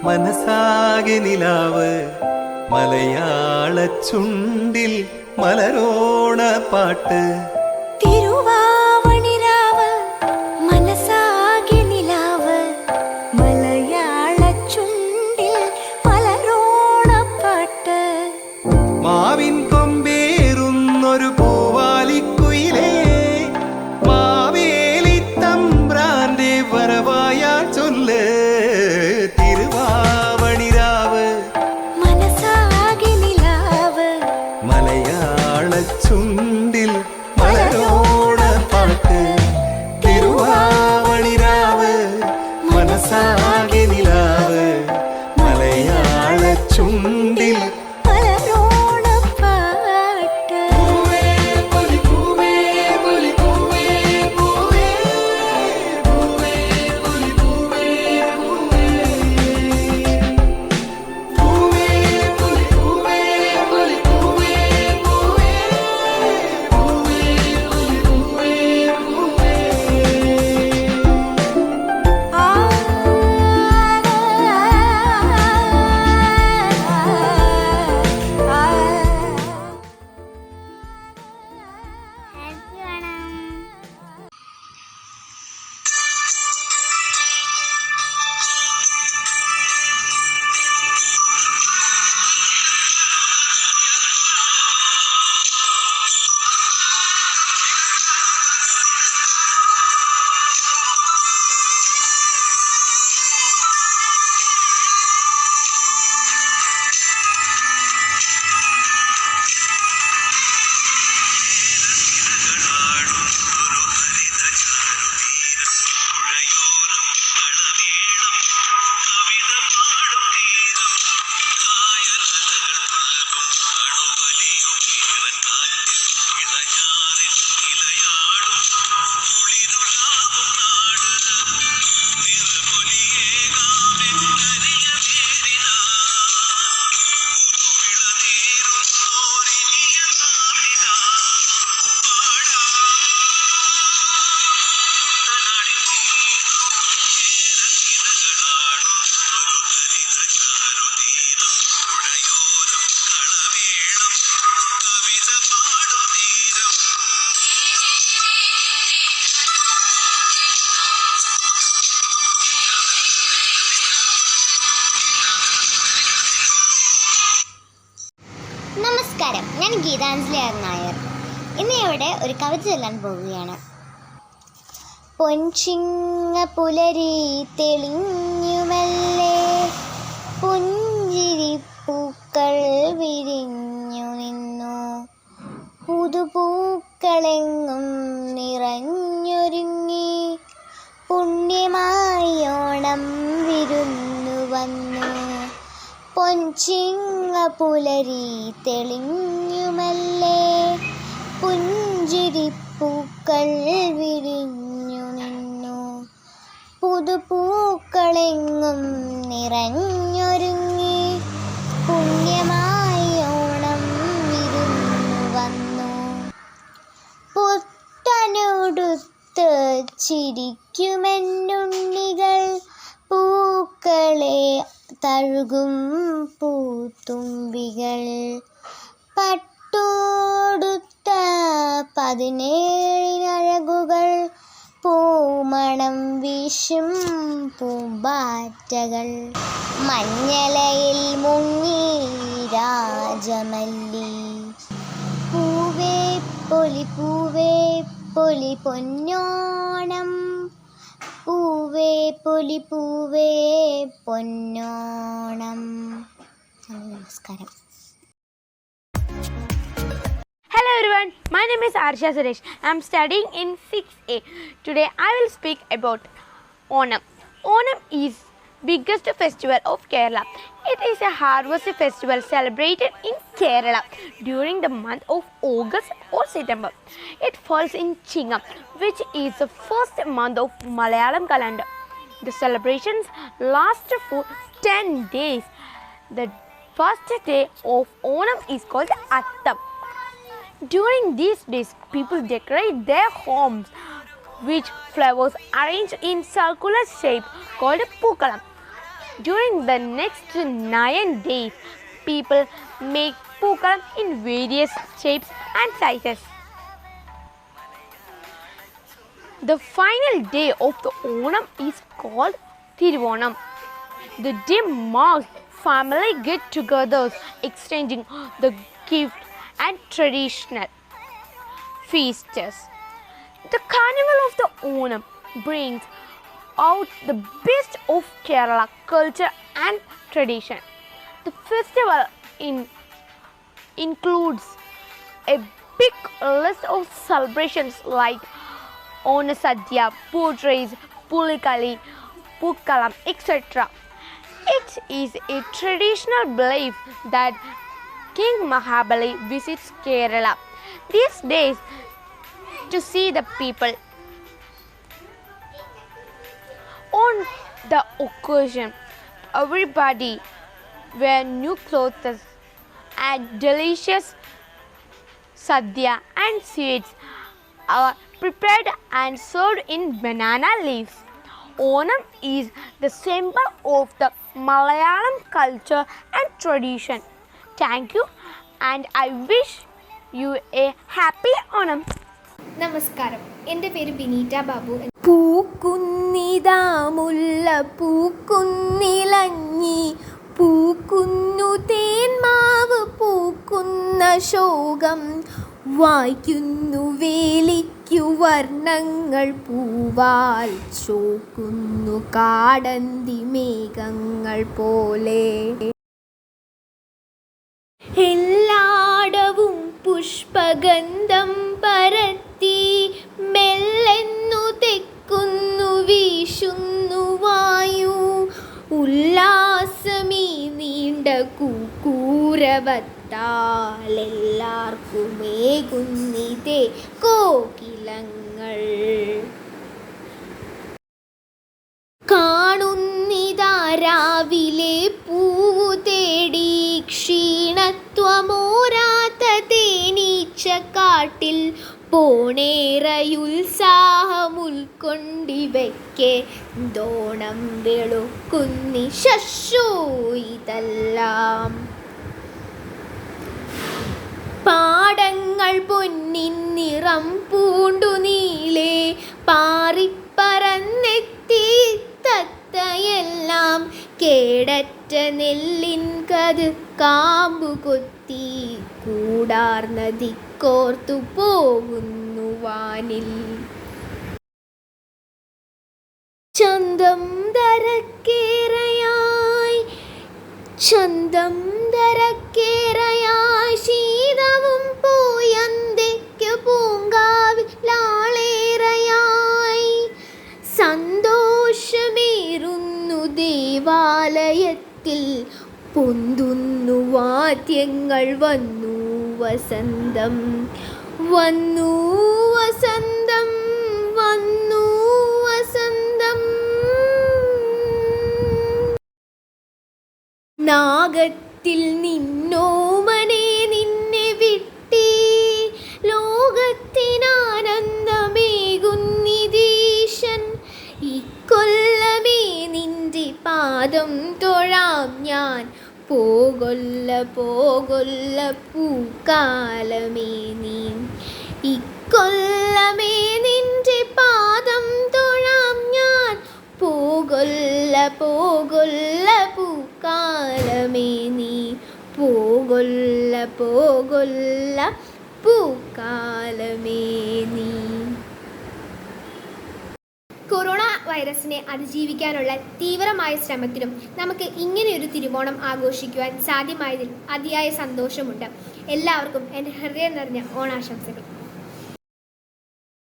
മനസാകെ നിലാവ് മലയാള ചുണ്ടിൽ മലരോണ പാട്ട് തിരുവാവണിരാവ് മനസാകെ നിലാവ് മലയാള ചുണ്ടിൽ മലരോണപ്പാട്ട് മാവിൻ കൊമ്പേറുന്നൊരു പൂവാലിക്കുയിലേ മാവേലി തമ്പ്രാന്റെ വരവായാ ചൊല്ല് തിരുവാവണിരാവ് മനസാകെ നിലാവ് മലയാള ചുണ്ടിൽ മലരോണ പാട്ട് ഗീതാഞ്ജലി ആർ നായർ. ഇന്ന് ഇവിടെ ഒരു കവിത ചൊല്ലാൻ പോവുകയാണ്. പൊൻചിങ്ങ പുലരി തെളിഞ്ഞുമല്ലേ, പുഞ്ചിരിപ്പൂക്കൾ വിരിഞ്ഞു നിന്നു, പുതുപൂക്കളെങ്ങും നിറഞ്ഞൊരുങ്ങി, പുണ്യമായി ഓണം വിരുന്നു വന്നു. പൊൻചിങ്ങ പുലരി തെളിഞ്ഞുമല്ലേ, പുഞ്ചിരിപ്പൂക്കൾ വിരിഞ്ഞു നിന്നു, പുതുപൂക്കളെങ്ങും നിറഞ്ഞൊരുങ്ങി, പുണ്യമായി ഓണം വിരുന്നു വന്നു. പുത്തനുടുത്ത് ചിരിക്കുമെന്നുണ്ണികൾ, പൂക്കളെ തഴുകും പൂത്തുമ്പികൾ, പട്ടോടുത്ത 17 അഴകുകൾ, പൂമണം വീശും പൂമ്പാറ്റകൾ, മഞ്ഞലയിൽ മുങ്ങി രാജമല്ലി, പൂവേ പൊലി പൂവേ പൊലി പൊന്നോണം, പൂവേ പൊലി പൂവേ പൊന്നോണം. നമസ്കാരം. Hello everyone, my name is Arsha Suresh. I am studying in 6A. Today I will speak about Onam. Onam is biggest festival of Kerala. It is a harvest festival celebrated in Kerala during the month of August or September. It falls in Chingam, which is the first month of Malayalam calendar. The celebrations last for 10 days. The first day of Onam is called Attam. During these days, people decorate their homes with flowers arranged in circular shape called Pookalam. During the next 9 days, people make Pookalam in various shapes and sizes. The final day of the Onam is called Thiruvonam. The day marks family get-togethers, exchanging the gift and traditional feasts. The carnival of the Onam brings out the best of Kerala culture and tradition. The festival includes a big list of celebrations like Onasadya, Portrays, Pulikali, Pookalam, etc. It is a traditional belief that King Mahabali visits Kerala these days to see the people. On the occasion, everybody wear new clothes and delicious sadhya and sweets are prepared and served in banana leaves. Onam is the symbol of the Malayalam culture and tradition. Thank you and I wish you a happy Onam. നമസ്കാരം, എൻ്റെ പേര് ബിനീറ്റ ബാബു. പൂക്കുന്നിതാ മുല്ല പൂക്കുന്നിലഞ്ഞി, പൂക്കുന്നു തേന്മാവ് പൂക്കുന്ന ശോകം, വായിക്കുന്നു വേലിക്കു വർണ്ണങ്ങൾ പൂവാൽ, ചോക്കുന്നു കാടന്തി മേഘങ്ങൾ പോലെ. എല്ലാടവും പുഷ്പഗന്ധം പരത്തി, മെല്ലെന്നു തെക്കുന്നു വീശുന്നു വായു, ഉല്ലാസമീ നീണ്ട കൂക്കൂരവത്താൽ, എല്ലാവർക്കുമേകുന്നിതേ കോകിലങ്ങൾ. കാണുന്നിതാ രാവിലെ പൂവു തേടി, ക്ഷീണത്വമോരാത്ത തേനീച്ചക്കാട്ടിൽ, പോണേറയുത്സാഹമുൾക്കൊണ്ടിവയ്ക്കെ ദോണം വെളുക്കുന്നി ശശോ ഇതെല്ലാം. പാടങ്ങൾ പൊന്നിൻ നിറം പൂണ്ടു നീളെ, പാറിപ്പറന്നെത്തി തത്തയെല്ലാം, കേടറ്റ നെല്ലിൻ കത് കാമ്പു കൊത്തി കൂടാർന്ന ദിക്കോർത്തു പോകുന്നു വാനിൽ. ചന്തം തരക്കേറയായി ശീതവും പോയന്തയ്ക്ക് പൂങ്കാവിലാളേറയായി സന്തോഷമേറുന്നു ദേവാലയത്തിൽ പൊന്തുന്നു വാദ്യങ്ങൾ വന്നു വസന്തം നാഗത്തിൽ നിന്നോമനെ നിന്നെ വിട്ടി ലോകത്തിനാനന്ദമേകുന്നിതീശൻ ഇക്കൊല്ലമേ നിന്റെ പാദം തൊഴാം ഞാൻ പോകൊല്ല പൂക്കാലമേ നീ ഇക്കൊല്ലമേ നിന്റെ പാദം തൊഴാം ഞാൻ പോകൊല്ല പൂക്കാലമേ നീ പോകൊല്ല പൂക്കാലമേ നീ. കൊറോണ വൈറസിനെ അതിജീവിക്കാനുള്ള തീവ്രമായ ശ്രമത്തിലും നമുക്ക് ഇങ്ങനെയൊരു തിരുവോണം ആഘോഷിക്കുവാൻ സാധ്യമായതിൽ അതിയായ സന്തോഷമുണ്ട്. എല്ലാവർക്കും എൻ്റെ ഹൃദയം നിറഞ്ഞ ഓണാശംസകൾ.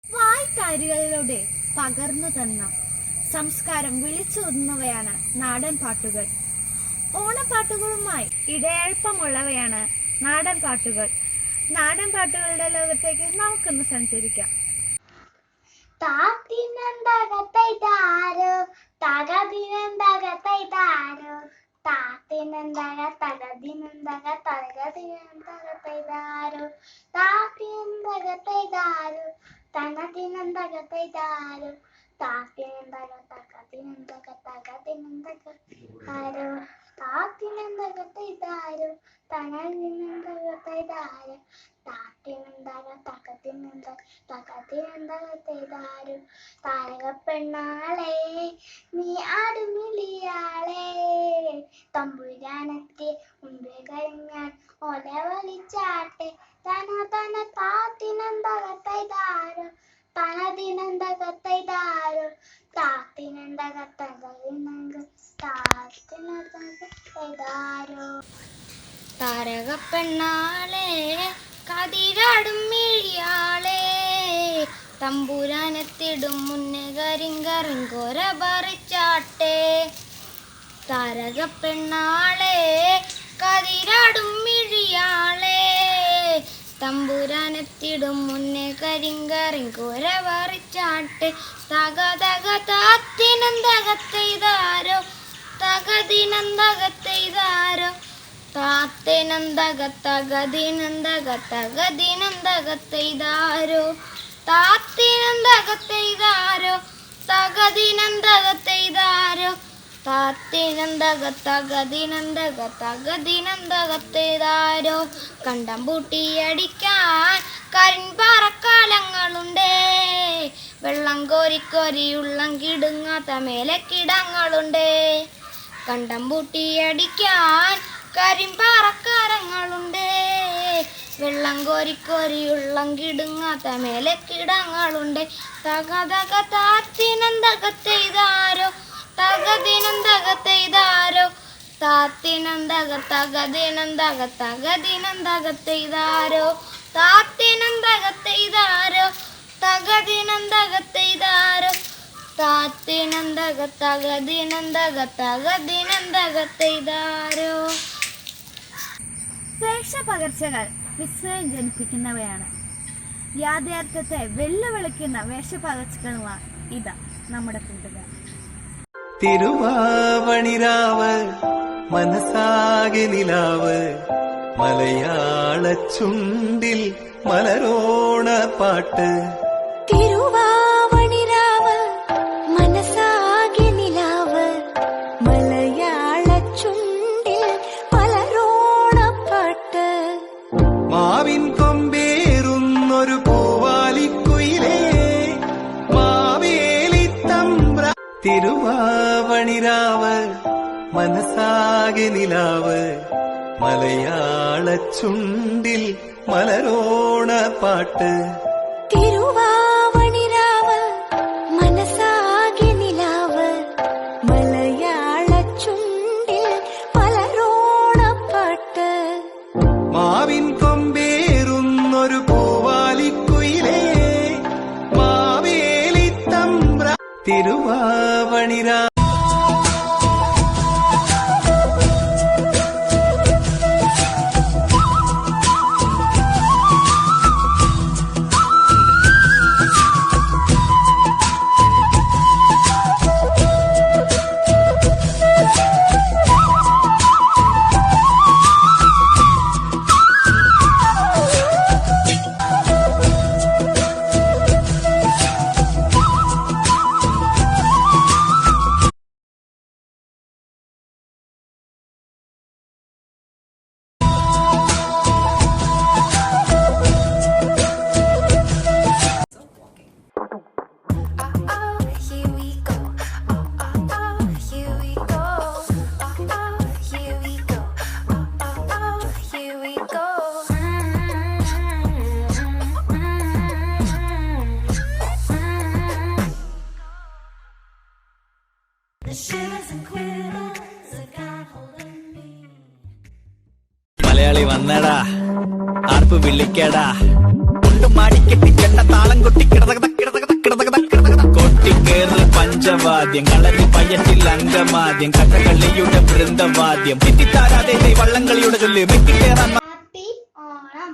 വായ്ക്കാരികളിലൂടെ പകർന്നു തന്ന സംസ്കാരം വിളിച്ചോതുന്നവയാണ് നാടൻ പാട്ടുകൾ. ഓണപ്പാട്ടുകളുമായി ഇടയൽപ്പമുള്ളവയാണ് നാടൻ പാട്ടുകൾ. നാടൻ പാട്ടുകളുടെ ലോകത്തേക്ക് നമുക്കൊന്ന് സഞ്ചരിക്കാം. താത്തിനന്തകത്തൈതാരോ തകതിനന്തകത്തൈതാരോ താത്തിനന്തകത്തകതിനന്തകത്തകതിനന്തകത്തൈതാരോ താത്തിനന്തകത്തൈതാരോ തനതിനന്തകത്തൈതാരോ താത്തിനന്തകത്തകതിനന്തകത്തകതിനന്തകത്താരോ താത്തിനന്തകത്തൈതാരോ തനതിനന്തകത്തൈതാരോ താത്തിനന്തകത്തകതിനന്തകത്തകതിനന്തകത്തൈതാരോ താരകപ്പെണ്ണാളെ നീ ആടുമിളിയാളെ തമ്പുരാനത്തെ മുൻപേ കഴിഞ്ഞാൽ ഒല വലിച്ചാട്ടെ തന താത്തിനന്തകത്തൈതാരോ തനതിനന്തകത്തൈതാരോ താത്തിനന്തകത്തകതിനന്തകത്താരോ താരകപ്പെണ്ണാളെ കതിരാടും മിഴിയാളെ തമ്പുരാനെത്തിടും മുന്നേ കരിങ്കറിങ്കൊര പറിച്ചാട്ടെ താരകപ്പെണ്ണാളെ കതിരാടും മിഴിയാളെ തമ്പുരാനെത്തിടും മുന്നേ കരിങ്കറിങ്കൊര പറിച്ചാട്ടെ തകതക താത്തിനന്തകത്തെയ്താരോ തകതിനന്തകത്തെയ്താരോ താത്തിനന്തകത്തകതിനന്തകത്തകതിനന്തകത്തെയ്താരോ താത്തിനന്തകത്തെയ്താരോ തകതിനന്തകത്തെയ്താരോ താത്തിനന്തകത്തകതിനന്തകത്തകതിനന്തകത്തെയ്താരോ കണ്ടം പൂട്ടിയടിക്കാൻ കരിൻപാറക്കാലങ്ങളുണ്ടേ വെള്ളം കോരിക്കൊരിയുള്ളം കിടുങ്ങാത്ത മേലെ കിടങ്ങളുണ്ടേ കണ്ടം പൂട്ടിയടിക്കാൻ കരിമ്പാറക്കാരങ്ങളുണ്ടേ വെള്ളം കോരിക്കൊരിയുള്ളം കിടുങ്ങാത്ത മേലെ കിടങ്ങളുണ്ട് തകതക താത്തിനന്തകത്തെയ്താരോ തകതിനന്തകത്തെയ്താരോ താത്തിനന്തകത്തകതിനന്തകത്തകതിനന്തകത്തെയ്താരോ താത്തിനന്തകത്തെയ്താരോ തകതിനന്തകത്തെയ്താരോ താത്തിനന്തകത്തകതിനന്തകത്തകതിനന്തകത്തെയ്താരോ. വേഷപകർച്ചകൾ വിസ്മയം ജനിപ്പിക്കുന്നവയാണ്. യാഥാർത്ഥ്യത്തെ വെല്ലുവിളിക്കുന്ന വേഷപകർച്ചകളാണ് ഇതാ നമ്മുടെ കൂട്ടുകാർ. തിരുവാവണിരാവ് മനസ്സാകെ നിലാവ് മലയാള ചുണ്ടിൽ മലരോണ പാട്ട്. തിരുവാവണിരാവ് മനസ്സാകെ നിലാവ് മലയാള ചുണ്ടിൽ മലരോണപ്പാട്ട്. മാവിൻ കൊമ്പേറുന്നൊരു പൂവാലിക്കുയിലേ മാവേലി തമ്പ്ര. തിരുവാവണിരാവ് മനസ്സാകെ നിലാവ് മലയാള ചുണ്ടിൽ മലരോണ പാട്ട്. തിരുവാവണിരാവ് മനസാകെ നിലാവ് മലയാള ചുണ്ടിൽ മലരോണപ്പാട്ട്. മാവിൻ കൊമ്പേറുന്നൊരു പൂവാലിക്കുയിലേ മാവേലി തമ്പ്ര തിരുവാവണിരാ. മലയാളി വന്നടാ, ആർപ്പ് വിളിക്കടാ, കൊണ്ടു മാടിക്കെട്ടി ചെണ്ട താളം കൊട്ടി കൊട്ടിക്കേറ് പഞ്ചവാദ്യം, കളരി പയ്യത്തിൽ അംഗമാദ്യം, കഥകളിയുടെ വൃന്ദവാദ്യം, തിത്തിത്താരാതെ വള്ളംകളിയുടെ ചൊല്ല് മെക്കിട്ടേറാൻ. ഹാപ്പി ഓണം.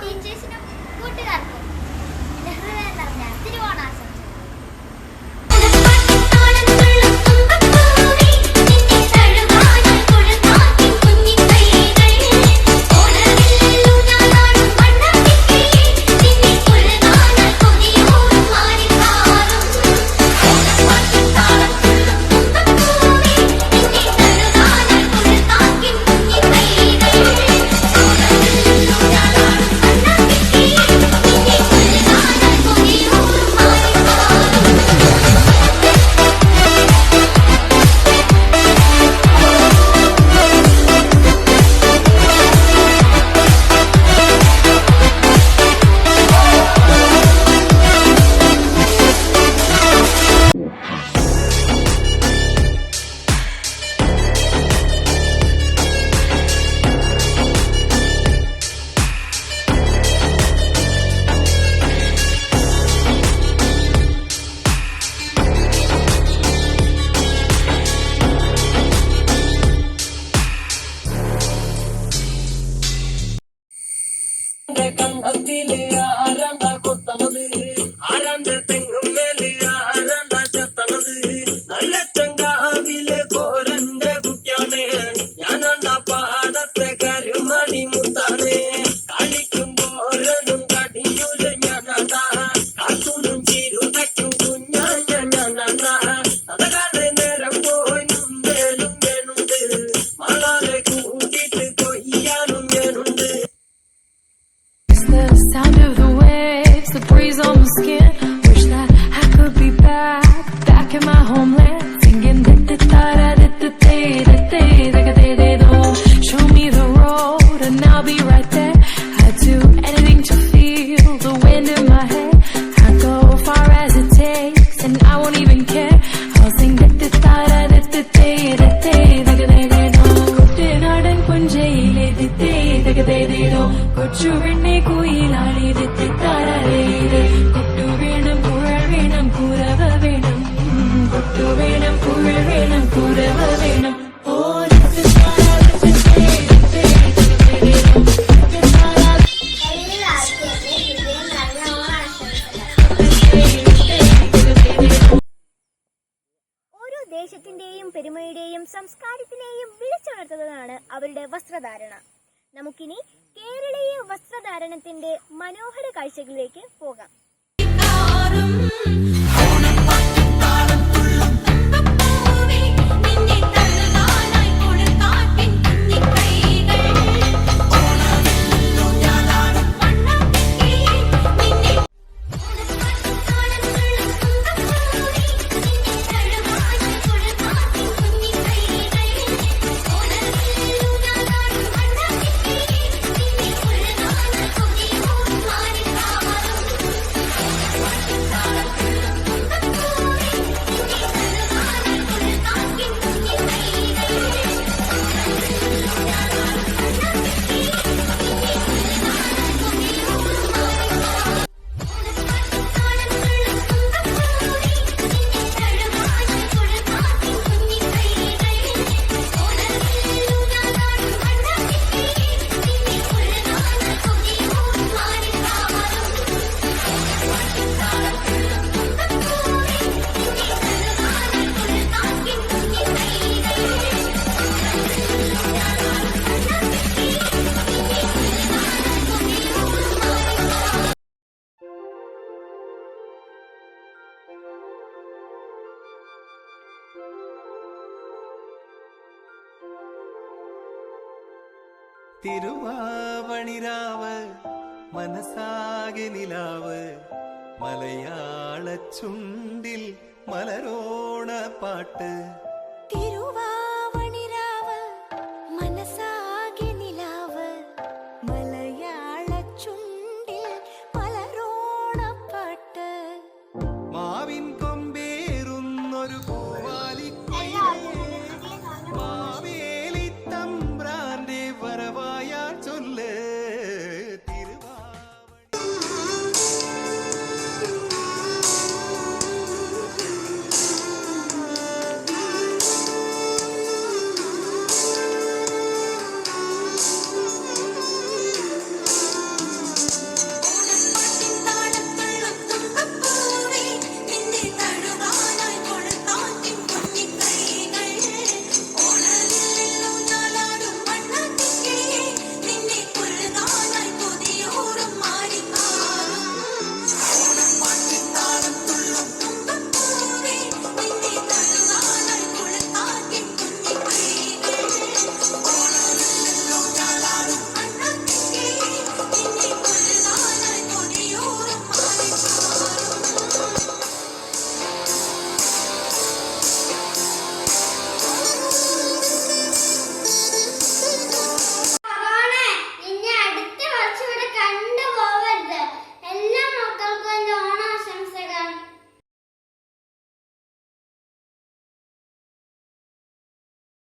ടീച്ചേഴ്സിനും കൂട്ടുകാർക്കും എന്റെ ഹൃദയം നിറഞ്ഞ തിരുവോണാശംസകൾ. I won't even care. I'll sing da da da da da da da da da da da. എല്ലാവർക്കും എന്റെ ഹൃദയം നിറഞ്ഞ ഓണാശംസകൾ. ഓരോ ദേശത്തിന്റെയും പെരുമയുടെയും സംസ്കാരത്തിനെയും വിളിച്ചുണർത്തുന്നതാണ് അവരുടെ വസ്ത്രധാരണ. നമുക്കിനി കേരളീയ വസ്ത്രധാരണത്തിന്റെ മനോഹര കാഴ്ചകളിലേക്ക് പോകാം. തിരുവാവണിരാവ് മനസാകെ നിലാവ് മലയാള ചുണ്ടിൽ മലരോണ പാട്ട്